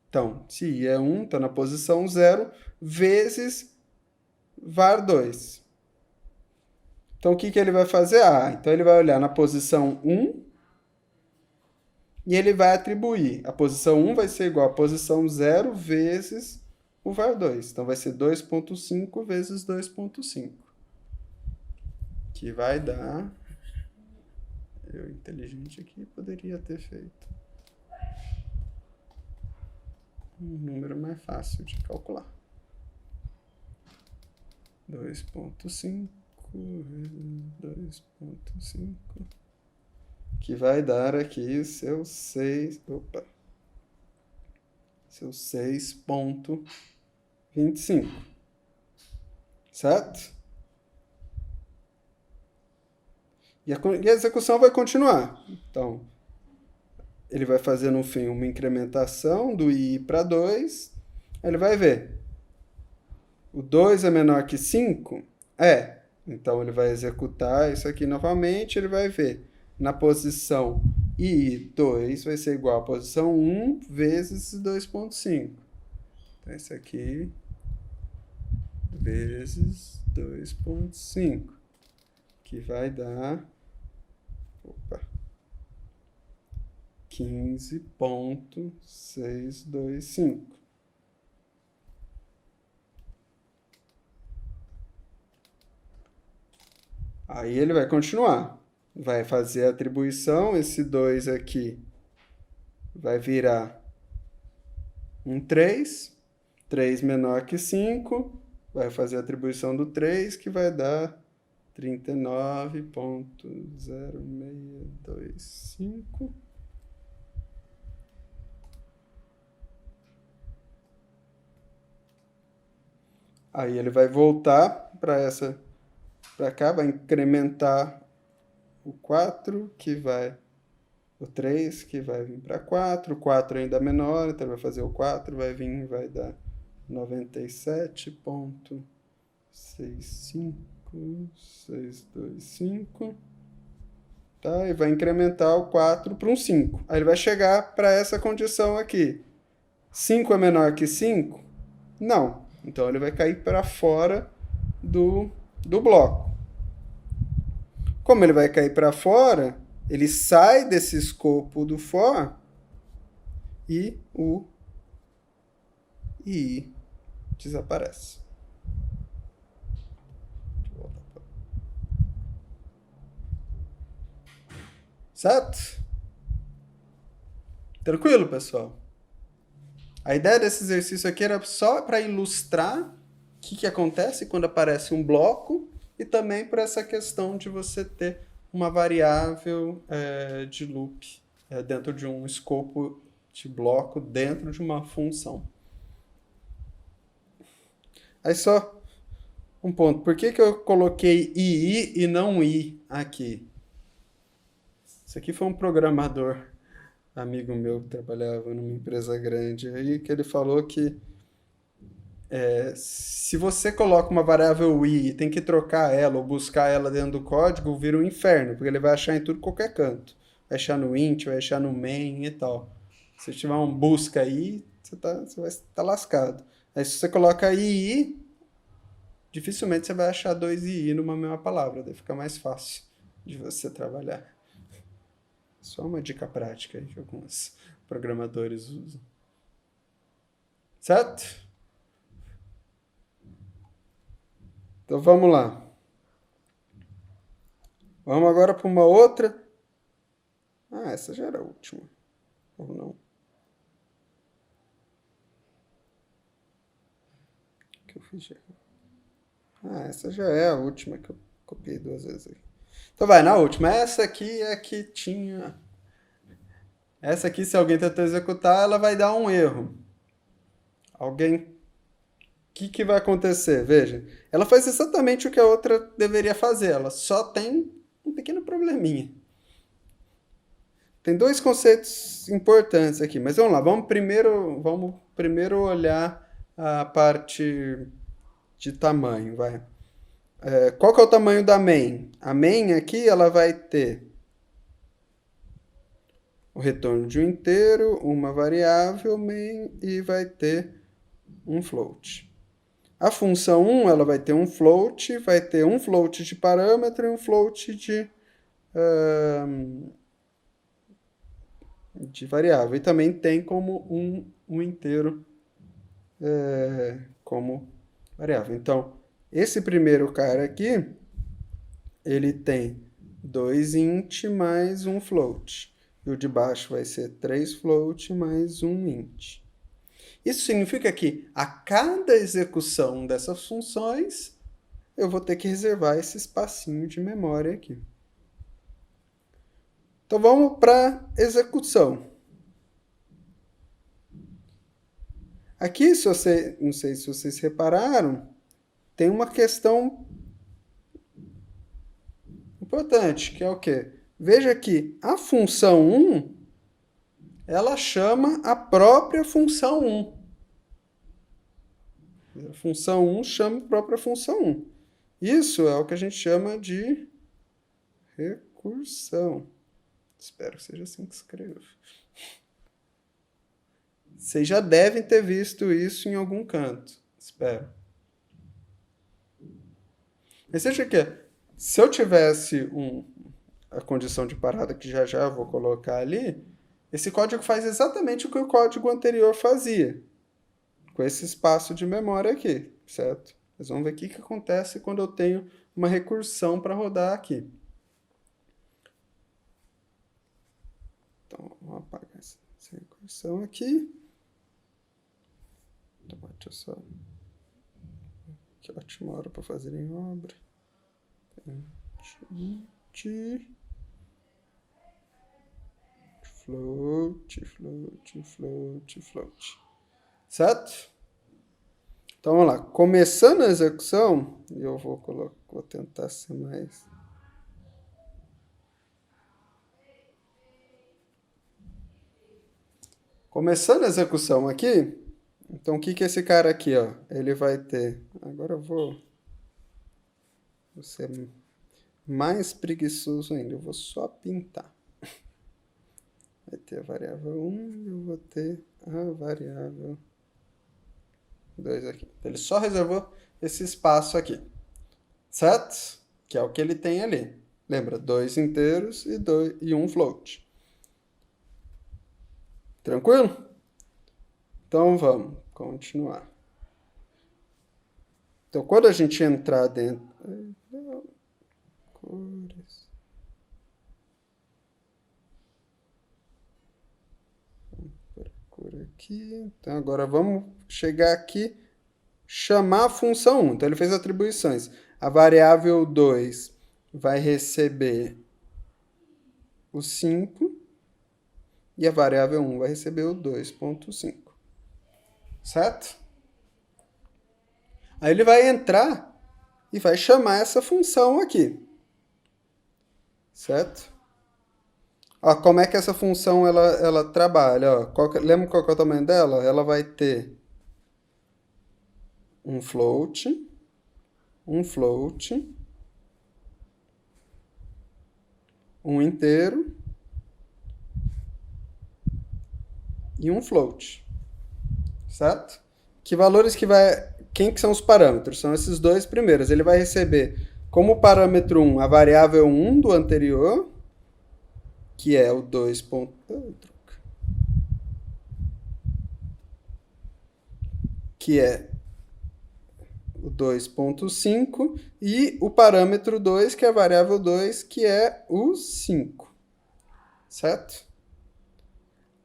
Então, se I é 1, está na posição 0, vezes var2. Então, o que ele vai fazer? Então ele vai olhar na posição 1 e ele vai atribuir. A posição 1 vai ser igual à posição 0 vezes o var2. Então, vai ser 2.5 vezes 2.5. Que vai dar... Eu, inteligente aqui, poderia ter feito um número mais fácil de calcular. 2.5 vezes 2.5, que vai dar aqui seu 6... Opa! Seu 6.25. Certo? E a execução vai continuar. Então, ele vai fazer no fim uma incrementação do I para 2. Aí ele vai ver. O 2 é menor que 5? É. Então, ele vai executar isso aqui novamente. Ele vai ver. Na posição I2 vai ser igual à posição 1 vezes 2.5. Então, isso aqui vezes 2.5. Que vai dar... Opa! 15.625. Aí ele vai continuar. Vai fazer a atribuição. Esse 2 aqui vai virar um 3. 3 menor que 5. Vai fazer a atribuição do 3, que vai dar 39.0625. Aí ele vai voltar para cá, vai incrementar o 4, que vai... O 3, que vai vir para 4. O 4 ainda é menor, então vai fazer o 4, vai vir, vai dar 97.65625. Tá? E vai incrementar o 4 para um 5. Aí ele vai chegar para essa condição aqui. 5 é menor que 5? Não. Então ele vai cair para fora do bloco. Como ele vai cair para fora, ele sai desse escopo do for e o I desaparece. Certo? Tranquilo, pessoal? A ideia desse exercício aqui era só para ilustrar o que acontece quando aparece um bloco e também para essa questão de você ter uma variável de loop dentro de um escopo de bloco dentro de uma função. Aí só um ponto. Por que eu coloquei II e não I aqui? Isso aqui foi um programador, amigo meu, que trabalhava numa empresa grande aí, que ele falou que Se você coloca uma variável i e tem que trocar ela ou buscar ela dentro do código, vira um inferno, porque ele vai achar em tudo qualquer canto. Vai achar no int, vai achar no main e tal. Se tiver um busca aí, você vai estar lascado. Aí se você coloca ii, dificilmente você vai achar dois ii numa mesma palavra, daí fica mais fácil de você trabalhar. Só uma dica prática aí que alguns programadores usam. Certo? Então vamos lá. Vamos agora para uma outra. Ah, essa já era a última. Ou não? O que eu fiz já? Ah, essa já é a última que eu copiei duas vezes aqui. Então vai, na última. Essa aqui é que tinha. Essa aqui, se alguém tentar executar, ela vai dar um erro. Alguém. O que vai acontecer? Veja. Ela faz exatamente o que a outra deveria fazer. Ela só tem um pequeno probleminha. Tem dois conceitos importantes aqui, mas vamos lá. Vamos primeiro olhar a parte de tamanho, vai. Qual que é o tamanho da main? A main aqui ela vai ter o retorno de um inteiro, uma variável main e vai ter um float. A função 1 ela vai ter um float de parâmetro e um float de variável. E também tem como um inteiro como variável. Então, esse primeiro cara aqui, ele tem 2 int mais um float. E o de baixo vai ser 3 float mais um int. Isso significa que a cada execução dessas funções, eu vou ter que reservar esse espacinho de memória aqui. Então vamos para execução. Aqui, não sei se vocês repararam, tem uma questão importante, que é o quê? Veja que a função 1, ela chama a própria função 1. A função 1 chama a própria função 1. Isso é o que a gente chama de recursão. Espero que seja assim que escreva. Vocês já devem ter visto isso em algum canto. Espero. Mas seja que se eu tivesse a condição de parada que já eu vou colocar ali, esse código faz exatamente o que o código anterior fazia, com esse espaço de memória aqui, certo? Mas vamos ver o que acontece quando eu tenho uma recursão para rodar aqui. Então, vamos apagar essa recursão aqui. Deixa eu só... Que ótima hora para fazer em obra. Float. Certo? Então vamos lá. Começando a execução, eu vou tentar ser mais... Começando a execução aqui, então o que é esse cara aqui, ó? Ele vai ter... Agora eu vou ser mais preguiçoso ainda, eu vou só pintar. Vai ter a variável 1 e eu vou ter a variável 2 aqui. Ele só reservou esse espaço aqui, certo? Que é o que ele tem ali. Lembra, 2 inteiros e um float. Tranquilo? Então vamos continuar. Então quando a gente entrar dentro... Cores... Por aqui. Então agora vamos chegar aqui, chamar a função 1. Então ele fez atribuições. A variável 2 vai receber o 5 e a variável 1 vai receber o 2.5. Certo? Aí ele vai entrar e vai chamar essa função aqui. Certo? Ó, como é que essa função ela trabalha? Ó, lembra qual que é o tamanho dela? Ela vai ter um float, um float, um inteiro e um float, certo? Que valores que vai... Quem que são os parâmetros? São esses dois primeiros. Ele vai receber como parâmetro 1 a variável 1 do anterior, que é o 2. Que é o 2.5 e o parâmetro 2, que é a variável 2, que é o 5. Certo?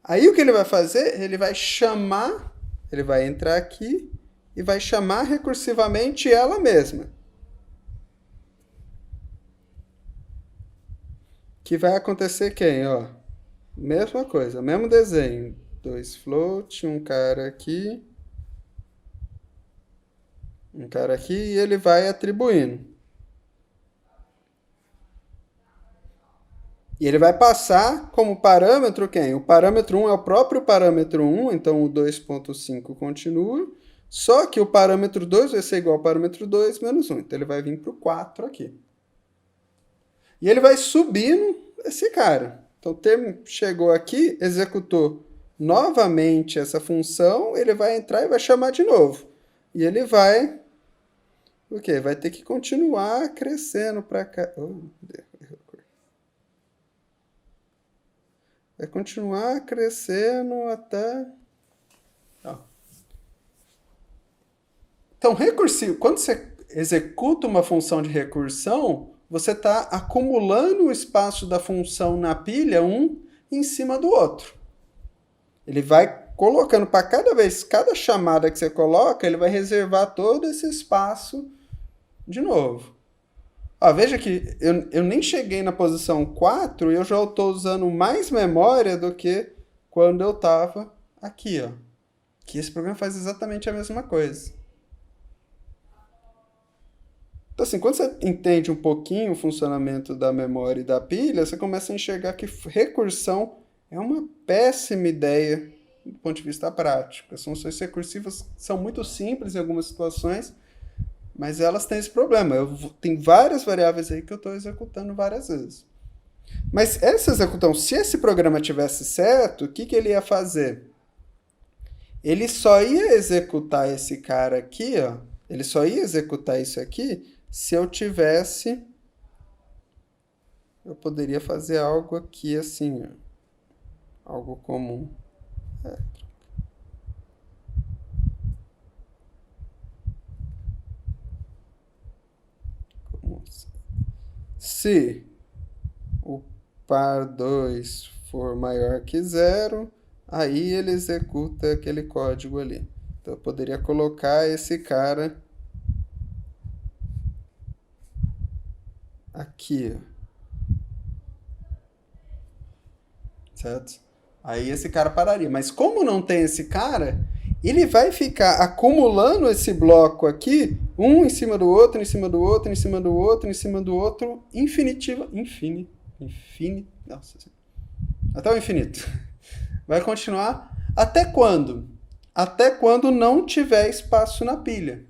Aí o que ele vai fazer? Ele vai chamar, ele vai entrar aqui e vai chamar recursivamente ela mesma. Que vai acontecer quem? Ó, mesma coisa, mesmo desenho. 2 float, um cara aqui e ele vai atribuindo. E ele vai passar como parâmetro quem? O parâmetro 1 é o próprio parâmetro 1, então o 2.5 continua, só que o parâmetro 2 vai ser igual ao parâmetro 2 menos 1. Então ele vai vir para o 4 aqui. E ele vai subindo esse cara. Então o termo chegou aqui, executou novamente essa função, ele vai entrar e vai chamar de novo. E ele vai... O quê? Vai ter que continuar crescendo para cá. Oh, vai continuar crescendo até... Então, recursivo, quando você executa uma função de recursão, você está acumulando o espaço da função na pilha um em cima do outro. Ele vai colocando para cada chamada que você coloca, ele vai reservar todo esse espaço de novo. Ó, veja que eu nem cheguei na posição 4 e eu já estou usando mais memória do que quando eu estava aqui. Ó. Que esse programa faz exatamente a mesma coisa. Então, assim, quando você entende um pouquinho o funcionamento da memória e da pilha, você começa a enxergar que recursão é uma péssima ideia do ponto de vista prático. As funções recursivas são muito simples em algumas situações, mas elas têm esse problema. Tem várias variáveis aí que eu estou executando várias vezes. Mas essa execução, se esse programa tivesse certo, o que ele ia fazer? Ele só ia executar esse cara aqui, ó. Ele só ia executar isso aqui se eu tivesse... Eu poderia fazer algo aqui assim, ó. Algo comum. Se o par 2 for maior que 0, aí ele executa aquele código ali. Então eu poderia colocar esse cara aqui, ó. Certo? Aí esse cara pararia. Mas como não tem esse cara, ele vai ficar acumulando esse bloco aqui, um em cima do outro, em cima do outro, em cima do outro, em cima do outro, nossa, até o infinito. Vai continuar até quando? Até quando não tiver espaço na pilha.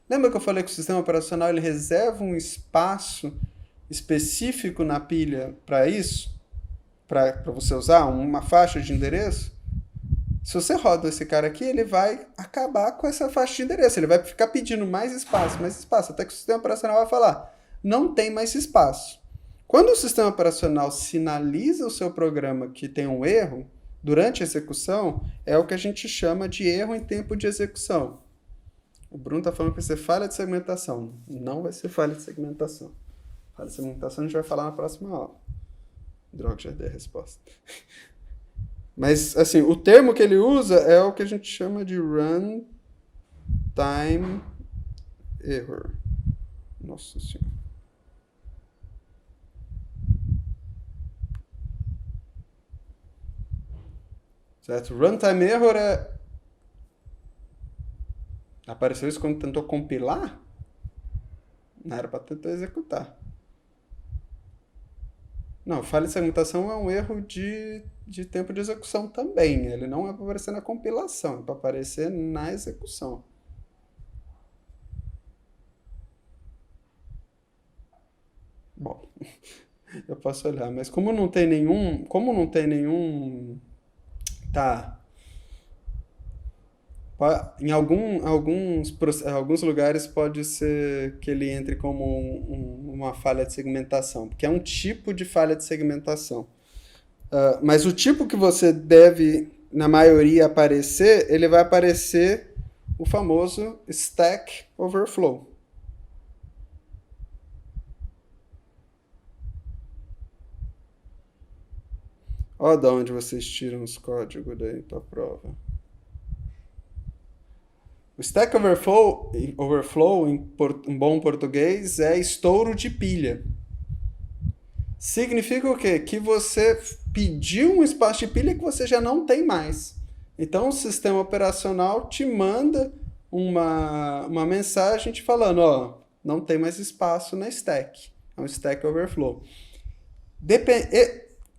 Lembra que eu falei que o sistema operacional ele reserva um espaço específico na pilha para isso? Para você usar uma faixa de endereço? Se você roda esse cara aqui, ele vai acabar com essa faixa de endereço. Ele vai ficar pedindo mais espaço, até que o sistema operacional vai falar, não tem mais espaço. Quando o sistema operacional sinaliza o seu programa que tem um erro, durante a execução, é o que a gente chama de erro em tempo de execução. O Bruno está falando que vai ser falha de segmentação. Não vai ser falha de segmentação. Falha de segmentação a gente vai falar na próxima aula. Droga, já dei a resposta. Mas, assim, o termo que ele usa é o que a gente chama de runtime error. Nossa Senhora. Certo? Runtime error é... Apareceu isso quando tentou compilar? Não era para tentar executar. Não, falha de segmentação é um erro de tempo de execução também. Ele não é para aparecer na compilação, é para aparecer na execução. Bom, eu posso olhar, mas como não tem nenhum, tá, em alguns lugares pode ser que ele entre como uma falha de segmentação, porque é um tipo de falha de segmentação. Mas o tipo que você deve, na maioria, aparecer, ele vai aparecer o famoso Stack Overflow. Olha de onde vocês tiram os códigos daí para prova. O Stack Overflow em bom português, é estouro de pilha. Significa o quê? Que você pediu um espaço de pilha que você já não tem mais. Então o sistema operacional te manda uma mensagem te falando, ó, não tem mais espaço na stack. É um Stack Overflow.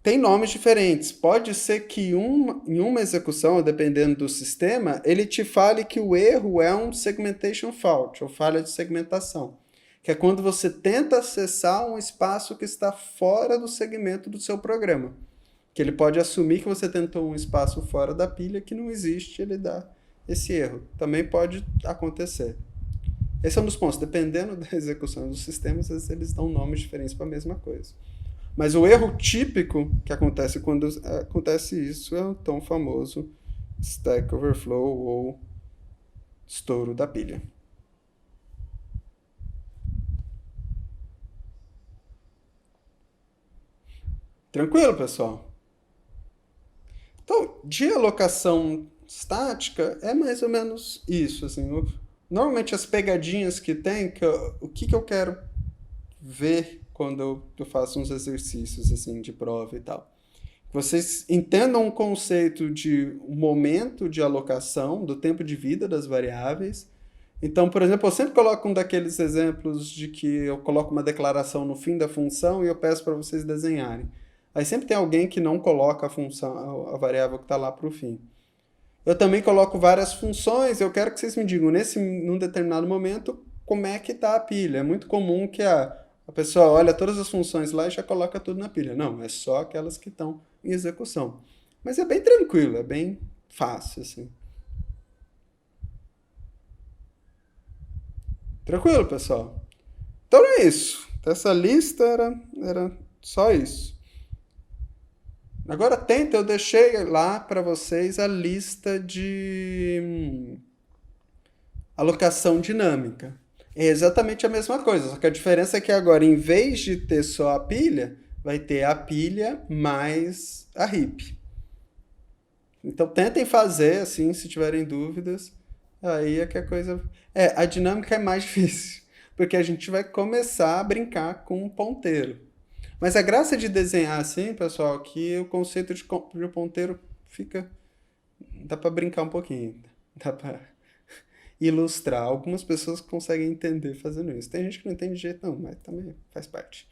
Tem nomes diferentes. Pode ser que em uma execução, dependendo do sistema, ele te fale que o erro é um segmentation fault, ou falha de segmentação, que é quando você tenta acessar um espaço que está fora do segmento do seu programa. Que ele pode assumir que você tentou um espaço fora da pilha que não existe, ele dá esse erro. Também pode acontecer. Esse é um dos pontos. Dependendo da execução dos sistemas, às vezes eles dão nomes diferentes para a mesma coisa. Mas o erro típico que acontece quando acontece isso é o tão famoso Stack Overflow ou estouro da pilha. Tranquilo, pessoal? Então, de alocação estática é mais ou menos isso. Assim, normalmente as pegadinhas que tem, o que eu quero ver quando eu faço uns exercícios assim de prova e tal. Vocês entendam o conceito de momento de alocação, do tempo de vida das variáveis. Então, por exemplo, eu sempre coloco um daqueles exemplos de que eu coloco uma declaração no fim da função e eu peço para vocês desenharem. Aí sempre tem alguém que não coloca a função, a variável que está lá para o fim. Eu também coloco várias funções, eu quero que vocês me digam, num determinado momento, como é que está a pilha. É muito comum que a pessoa olha todas as funções lá e já coloca tudo na pilha. Não, é só aquelas que estão em execução. Mas é bem tranquilo, é bem fácil, assim. Tranquilo, pessoal? Então é isso. Essa lista era só isso. Agora tenta, eu deixei lá para vocês a lista de alocação dinâmica. É exatamente a mesma coisa, só que a diferença é que agora, em vez de ter só a pilha, vai ter a pilha mais a heap. Então tentem fazer, assim, se tiverem dúvidas. Aí é que a coisa. A dinâmica é mais difícil, porque a gente vai começar a brincar com um ponteiro. Mas a graça de desenhar assim, pessoal, que o conceito de ponteiro fica. Dá para brincar um pouquinho. Dá para ilustrar. Algumas pessoas conseguem entender fazendo isso. Tem gente que não entende de jeito não, mas também faz parte.